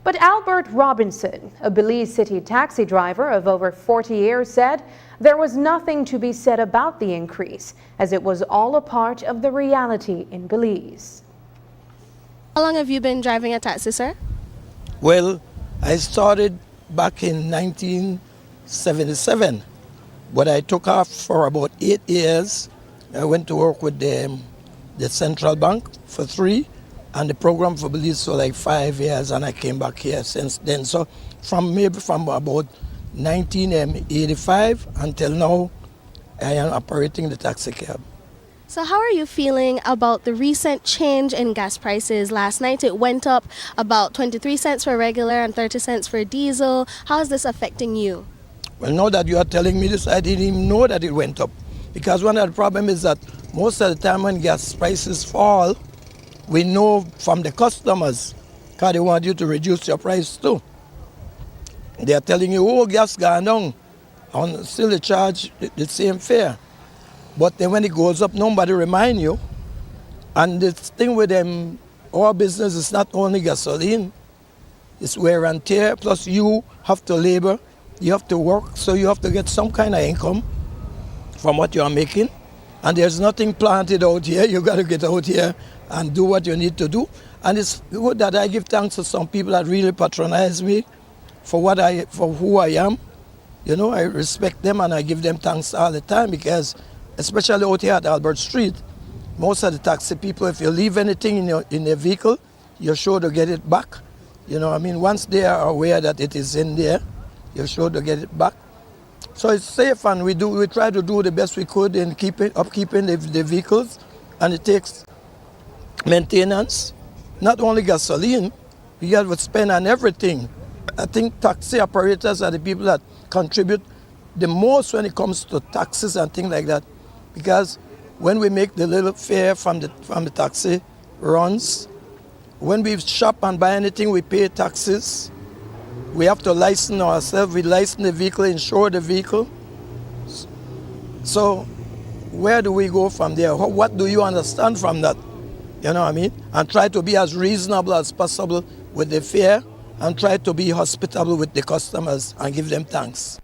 But Albert Robinson, a Belize City taxi driver of over 40 years, said there was nothing to be said about the increase, as it was all a part of the reality in Belize. How long have you been driving a taxi, sir? Well, I started back in 1977, but I took off for about 8 years. I went to work with the Central Bank for 3, and the program for Belize for like 5 years, and I came back here since then. So from about 1985 until now, I am operating the taxi cab. So how are you feeling about the recent change in gas prices? Last night it went up about 23 cents for regular and 30 cents for diesel. How is this affecting you? Well, now that you are telling me this, I didn't even know that it went up. Because one of the problems is that most of the time when gas prices fall, we know from the customers, because they want you to reduce your price too. They are telling you, oh, gas gone down, and still they charge the same fare. But then when it goes up, nobody remind you. And the thing with them, our business is not only gasoline, it's wear and tear, plus you have to labor, you have to work, so you have to get some kind of income from what you are making. And there's nothing planted out here. You got to get out here and do what you need to do. And it's good that I give thanks to some people that really patronize me for who I am. You know, I respect them and I give them thanks all the time, because especially out here at Albert Street, most of the taxi people, if you leave anything in your vehicle, you're sure to get it back. You know, I mean, once they are aware that it is in there, you're sure to get it back. So it's safe, and we try to do the best we could in upkeeping the vehicles, and it takes maintenance, not only gasoline, we have to spend on everything. I think taxi operators are the people that contribute the most when it comes to taxes and things like that, because when we make the little fare from the taxi runs, when we shop and buy anything, we pay taxes. We have to license ourselves. We license the vehicle, insure the vehicle. So where do we go from there? What do you understand from that? You know what I mean? And try to be as reasonable as possible with the fare, and try to be hospitable with the customers and give them thanks.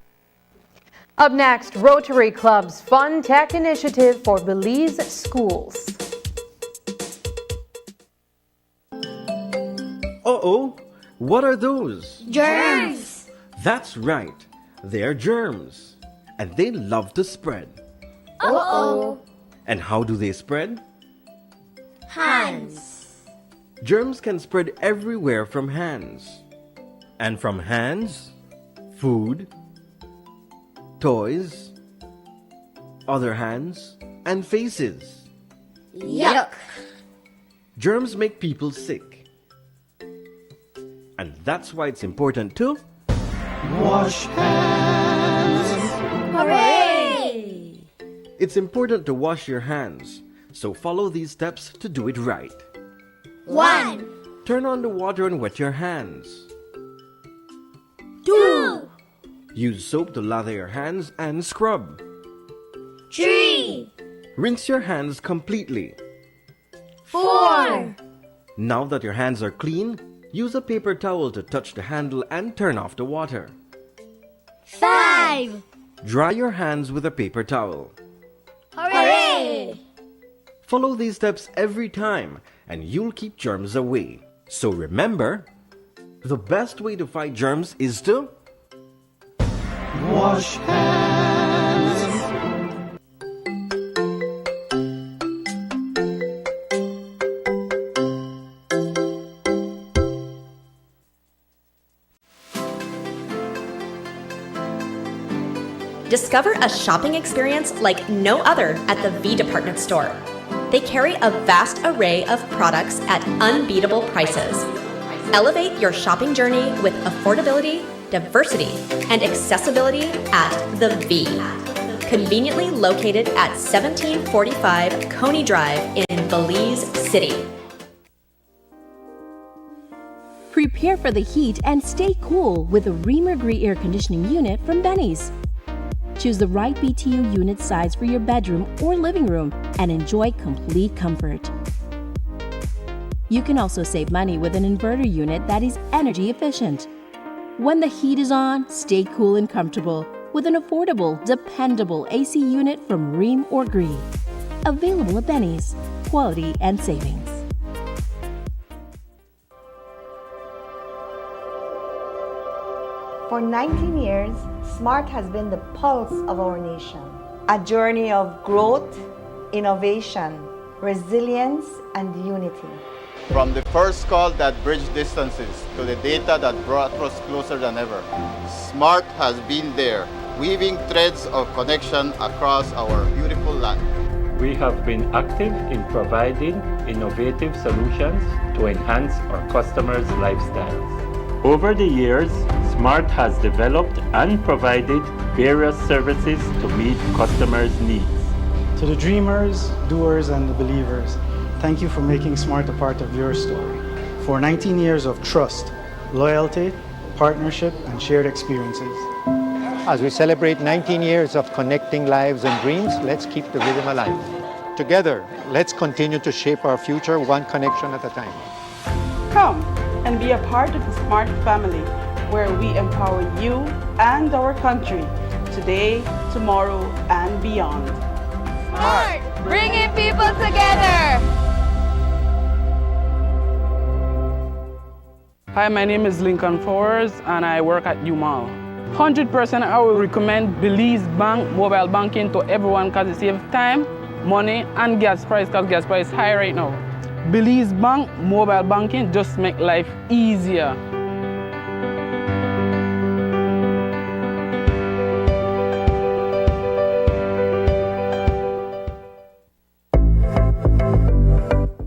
Up next, Rotary Club's Fun Tech Initiative for Belize Schools. Uh-oh, what are those? Germs! That's right, they're germs. And they love to spread. Uh-oh. And how do they spread? Hands. Germs can spread everywhere from hands. And from hands, food, toys, other hands, and faces. Yuck! Germs make people sick. And that's why it's important to wash hands. Hooray! It's important to wash your hands, so follow these steps to do it right. 1. Turn on the water and wet your hands. 2. Use soap to lather your hands and scrub. 3. Rinse your hands completely. 4. Now that your hands are clean, use a paper towel to touch the handle and turn off the water. 5. Dry your hands with a paper towel. Hooray! Follow these steps every time and you'll keep germs away. So remember, the best way to fight germs is to wash hands. Discover a shopping experience like no other at the V Department Store. They carry a vast array of products at unbeatable prices. Elevate your shopping journey with affordability, diversity, and accessibility at the V. Conveniently located at 1745 Coney Drive in Belize City. Prepare for the heat and stay cool with a Reamer Gree air conditioning unit from Benny's. Choose the right BTU unit size for your bedroom or living room and enjoy complete comfort. You can also save money with an inverter unit that is energy efficient. When the heat is on, stay cool and comfortable with an affordable, dependable AC unit from Ream or Gree. Available at Benny's. Quality and savings. For 19 years, SMART has been the pulse of our nation. A journey of growth, innovation, resilience, and unity. From the first call that bridged distances to the data that brought us closer than ever, SMART has been there, weaving threads of connection across our beautiful land. We have been active in providing innovative solutions to enhance our customers' lifestyles. Over the years, SMART has developed and provided various services to meet customers' needs. To the dreamers, doers, and the believers, thank you for making SMART a part of your story. For 19 years of trust, loyalty, partnership, and shared experiences. As we celebrate 19 years of connecting lives and dreams, let's keep the rhythm alive. Together, let's continue to shape our future one connection at a time. Come and be a part of the SMART family, where we empower you and our country today, tomorrow, and beyond. SMART, bringing people together. Hi, my name is Lincoln Fowers and I work at UMAL. 100% I will recommend Belize Bank mobile banking to everyone because it saves time, money, and gas price because gas price is high right now. Belize Bank mobile banking just make life easier.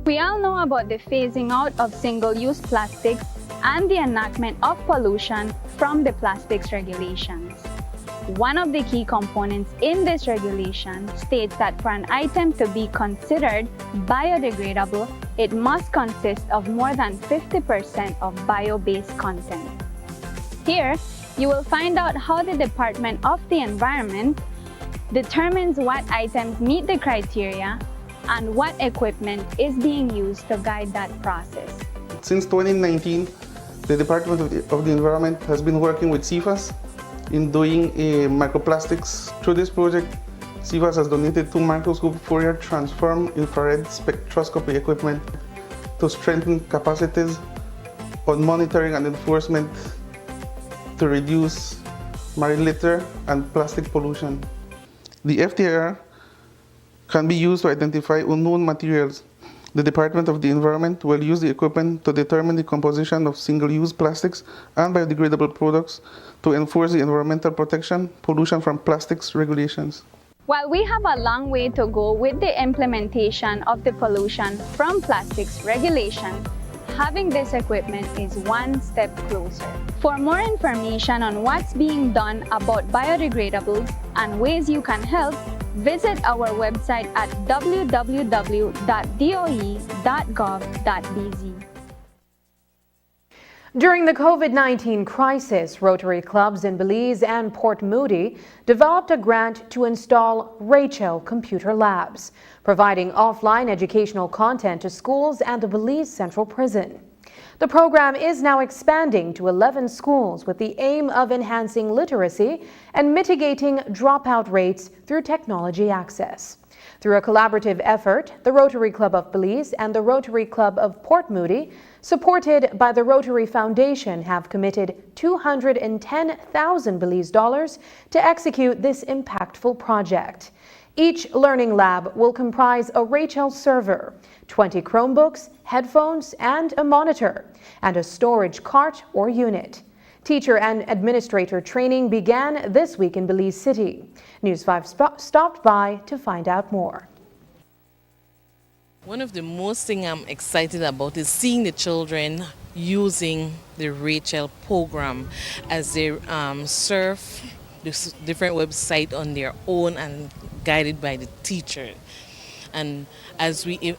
We all know about the phasing out of single-use plastics and the enactment of pollution from the plastics regulations. One of the key components in this regulation states that for an item to be considered biodegradable, it must consist of more than 50% of bio-based content. Here, you will find out how the Department of the Environment determines what items meet the criteria and what equipment is being used to guide that process. Since 2019, the Department of the Environment has been working with CIFAS in doing microplastics. Through this project, CIFAS has donated 2 microscope Fourier transform infrared spectroscopy equipment to strengthen capacities on monitoring and enforcement to reduce marine litter and plastic pollution. The FTIR can be used to identify unknown materials. The Department of the Environment will use the equipment to determine the composition of single-use plastics and biodegradable products to enforce the environmental protection, pollution from plastics regulations. While we have a long way to go with the implementation of the pollution from plastics regulation, having this equipment is one step closer. For more information on what's being done about biodegradables and ways you can help, visit our website at www.doe.gov.bz. During the COVID-19 crisis, Rotary clubs in Belize and Port Moody developed a grant to install Rachel computer labs, providing offline educational content to schools and the Belize Central Prison. The program is now expanding to 11 schools with the aim of enhancing literacy and mitigating dropout rates through technology access. Through a collaborative effort, the Rotary Club of Belize and the Rotary Club of Port Moody, supported by the Rotary Foundation, have committed $210,000 Belize dollars to execute this impactful project. Each learning lab will comprise a Rachel server, 20 Chromebooks, headphones, and a monitor, and a storage cart or unit. Teacher and administrator training began this week in Belize City. News 5 stopped by to find out more. One of the most things I'm excited about is seeing the children using the Rachel program as they surf this different website on their own and guided by the teacher. And as we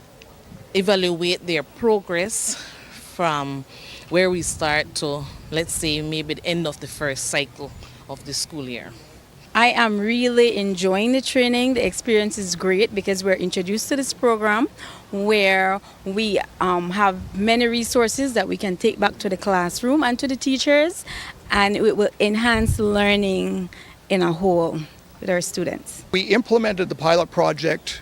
evaluate their progress from where we start to, let's say, maybe the end of the first cycle of the school year. I am really enjoying the training. The experience is great because we're introduced to this program where we have many resources that we can take back to the classroom and to the teachers, and it will enhance learning in a whole with our students. We implemented the pilot project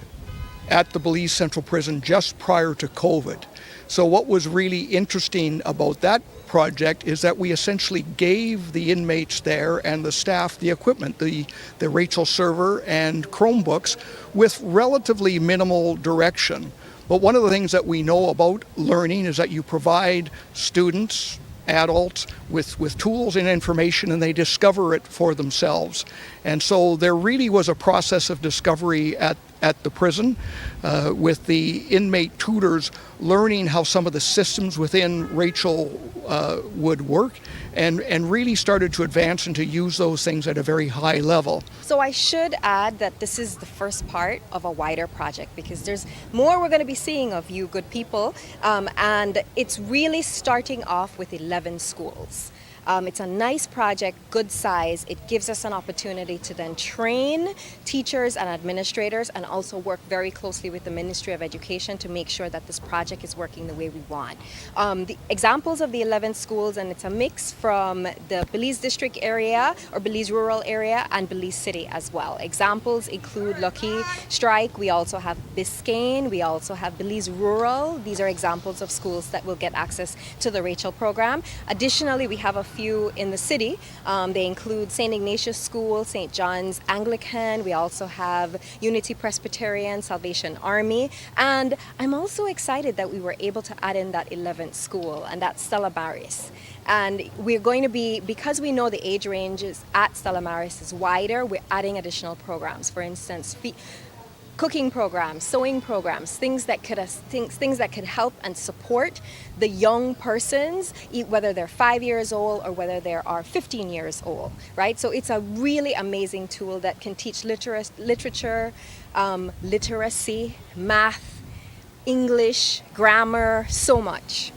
at the Belize Central Prison just prior to COVID. So what was really interesting about that project is that we essentially gave the inmates there and the staff the equipment, the Rachel server and Chromebooks, with relatively minimal direction. But one of the things that we know about learning is that you provide students, adults, with tools and information, and they discover it for themselves. And so there really was a process of discovery at the prison with the inmate tutors learning how some of the systems within Rachel would work, and really started to advance and to use those things at a very high level. So I should add that this is the first part of a wider project, because there's more we're going to be seeing of you good people, and it's really starting off with 11 schools. It's a nice project, good size. It gives us an opportunity to then train teachers and administrators and also work very closely with the Ministry of Education to make sure that this project is working the way we want. The examples of the 11 schools, and it's a mix from the Belize District area or Belize Rural area and Belize City as well. Examples include Lucky Strike, we also have Biscayne, we also have Belize Rural. These are examples of schools that will get access to the Rachel program. Additionally, we have a few in the city. They include St. Ignatius School, St. John's Anglican. We also have Unity Presbyterian, Salvation Army. And I'm also excited that we were able to add in that 11th school, and that's Stella Maris. And we're going to be, because we know the age ranges at Stella Maris is wider, we're adding additional programs. For instance, cooking programs, sewing programs, things that could help and support the young persons, whether they're 5 years old or whether they are 15 years old, right? So it's a really amazing tool that can teach literature, literacy, math, English, grammar, so much.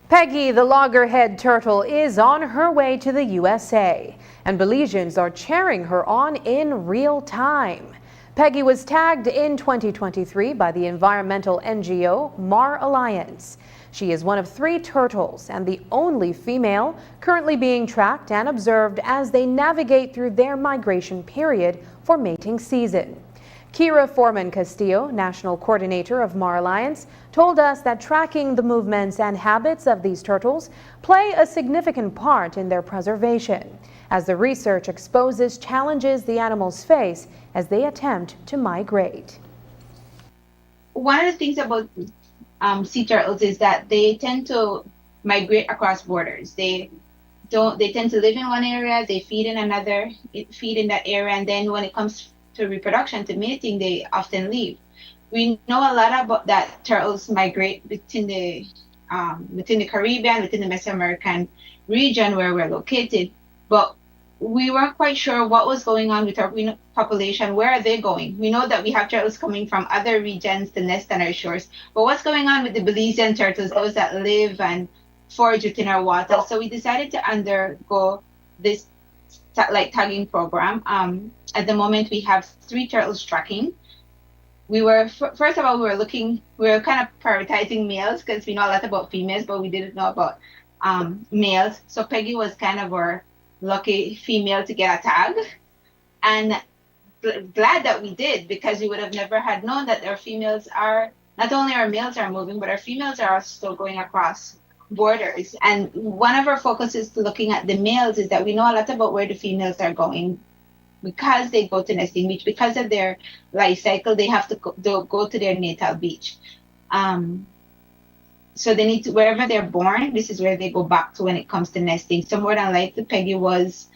Peggy the loggerhead turtle is on her way to the USA, and Belizeans are cheering her on in real time. Peggy was tagged in 2023 by the environmental NGO Mar Alliance. She is one of 3 turtles and the only female currently being tracked and observed as they navigate through their migration period for mating season. Kira Foreman-Castillo, National Coordinator of Mar Alliance, told us that tracking the movements and habits of these turtles play a significant part in their preservation, as the research exposes challenges the animals face as they attempt to migrate. One of the things about sea turtles is that they tend to migrate across borders. They tend to live in one area, they feed in another, feed in that area, and then when it comes to reproduction, to mating, they often leave. We know a lot about that turtles migrate within the Caribbean, within the Mesoamerican region where we're located, but we weren't quite sure what was going on with our population. Where are they going? We know that we have turtles coming from other regions to nest on our shores, but what's going on with the Belizean turtles, those that live and forage within our water? So we decided to undergo this satellite tagging program. At the moment, we have 3 turtles tracking. We were, first of all, we were kind of prioritizing males because we know a lot about females, but we didn't know about males. So Peggy was kind of our lucky female to get a tag. And glad that we did, because we would have never had known that our females are, not only our males are moving, but our females are still going across borders. And one of our focuses to looking at the males is that we know a lot about where the females are going. Because they go to nesting beach, because of their life cycle, they have to go to their natal beach. So they need to, wherever they're born, this is where they go back to when it comes to nesting. So more than likely, Peggy was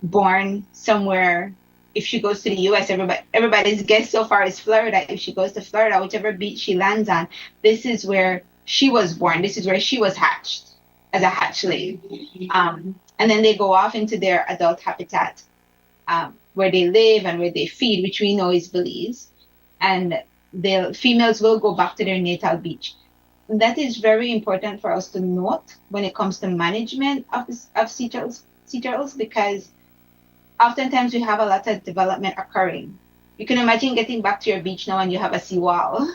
born somewhere. If she goes to the U.S., everybody's guess so far is Florida. If she goes to Florida, whichever beach she lands on, this is where she was born. This is where she was hatched as a hatchling. And then they go off into their adult habitat, where they live and where they feed, which we know is Belize. And the females will go back to their natal beach. And that is very important for us to note when it comes to management of sea turtles, because oftentimes we have a lot of development occurring. You can imagine getting back to your beach now and you have a seawall.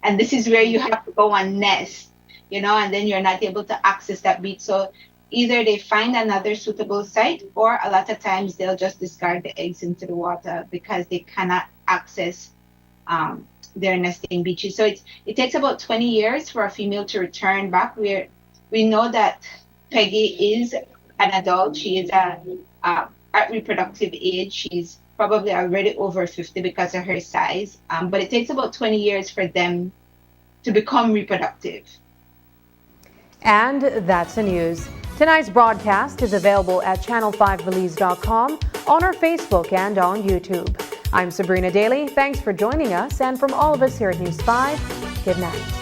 And this is where you have to go and nest, and then you're not able to access that beach. So either they find another suitable site, or a lot of times they'll just discard the eggs into the water because they cannot access their nesting beaches. So it takes about 20 years for a female to return back. We know that Peggy is an adult. She is at reproductive age. She's probably already over 50 because of her size. But it takes about 20 years for them to become reproductive. And that's the news. Tonight's broadcast is available at channel5belize.com, on our Facebook and on YouTube. I'm Sabrina Daly. Thanks for joining us, and from all of us here at News 5, good night.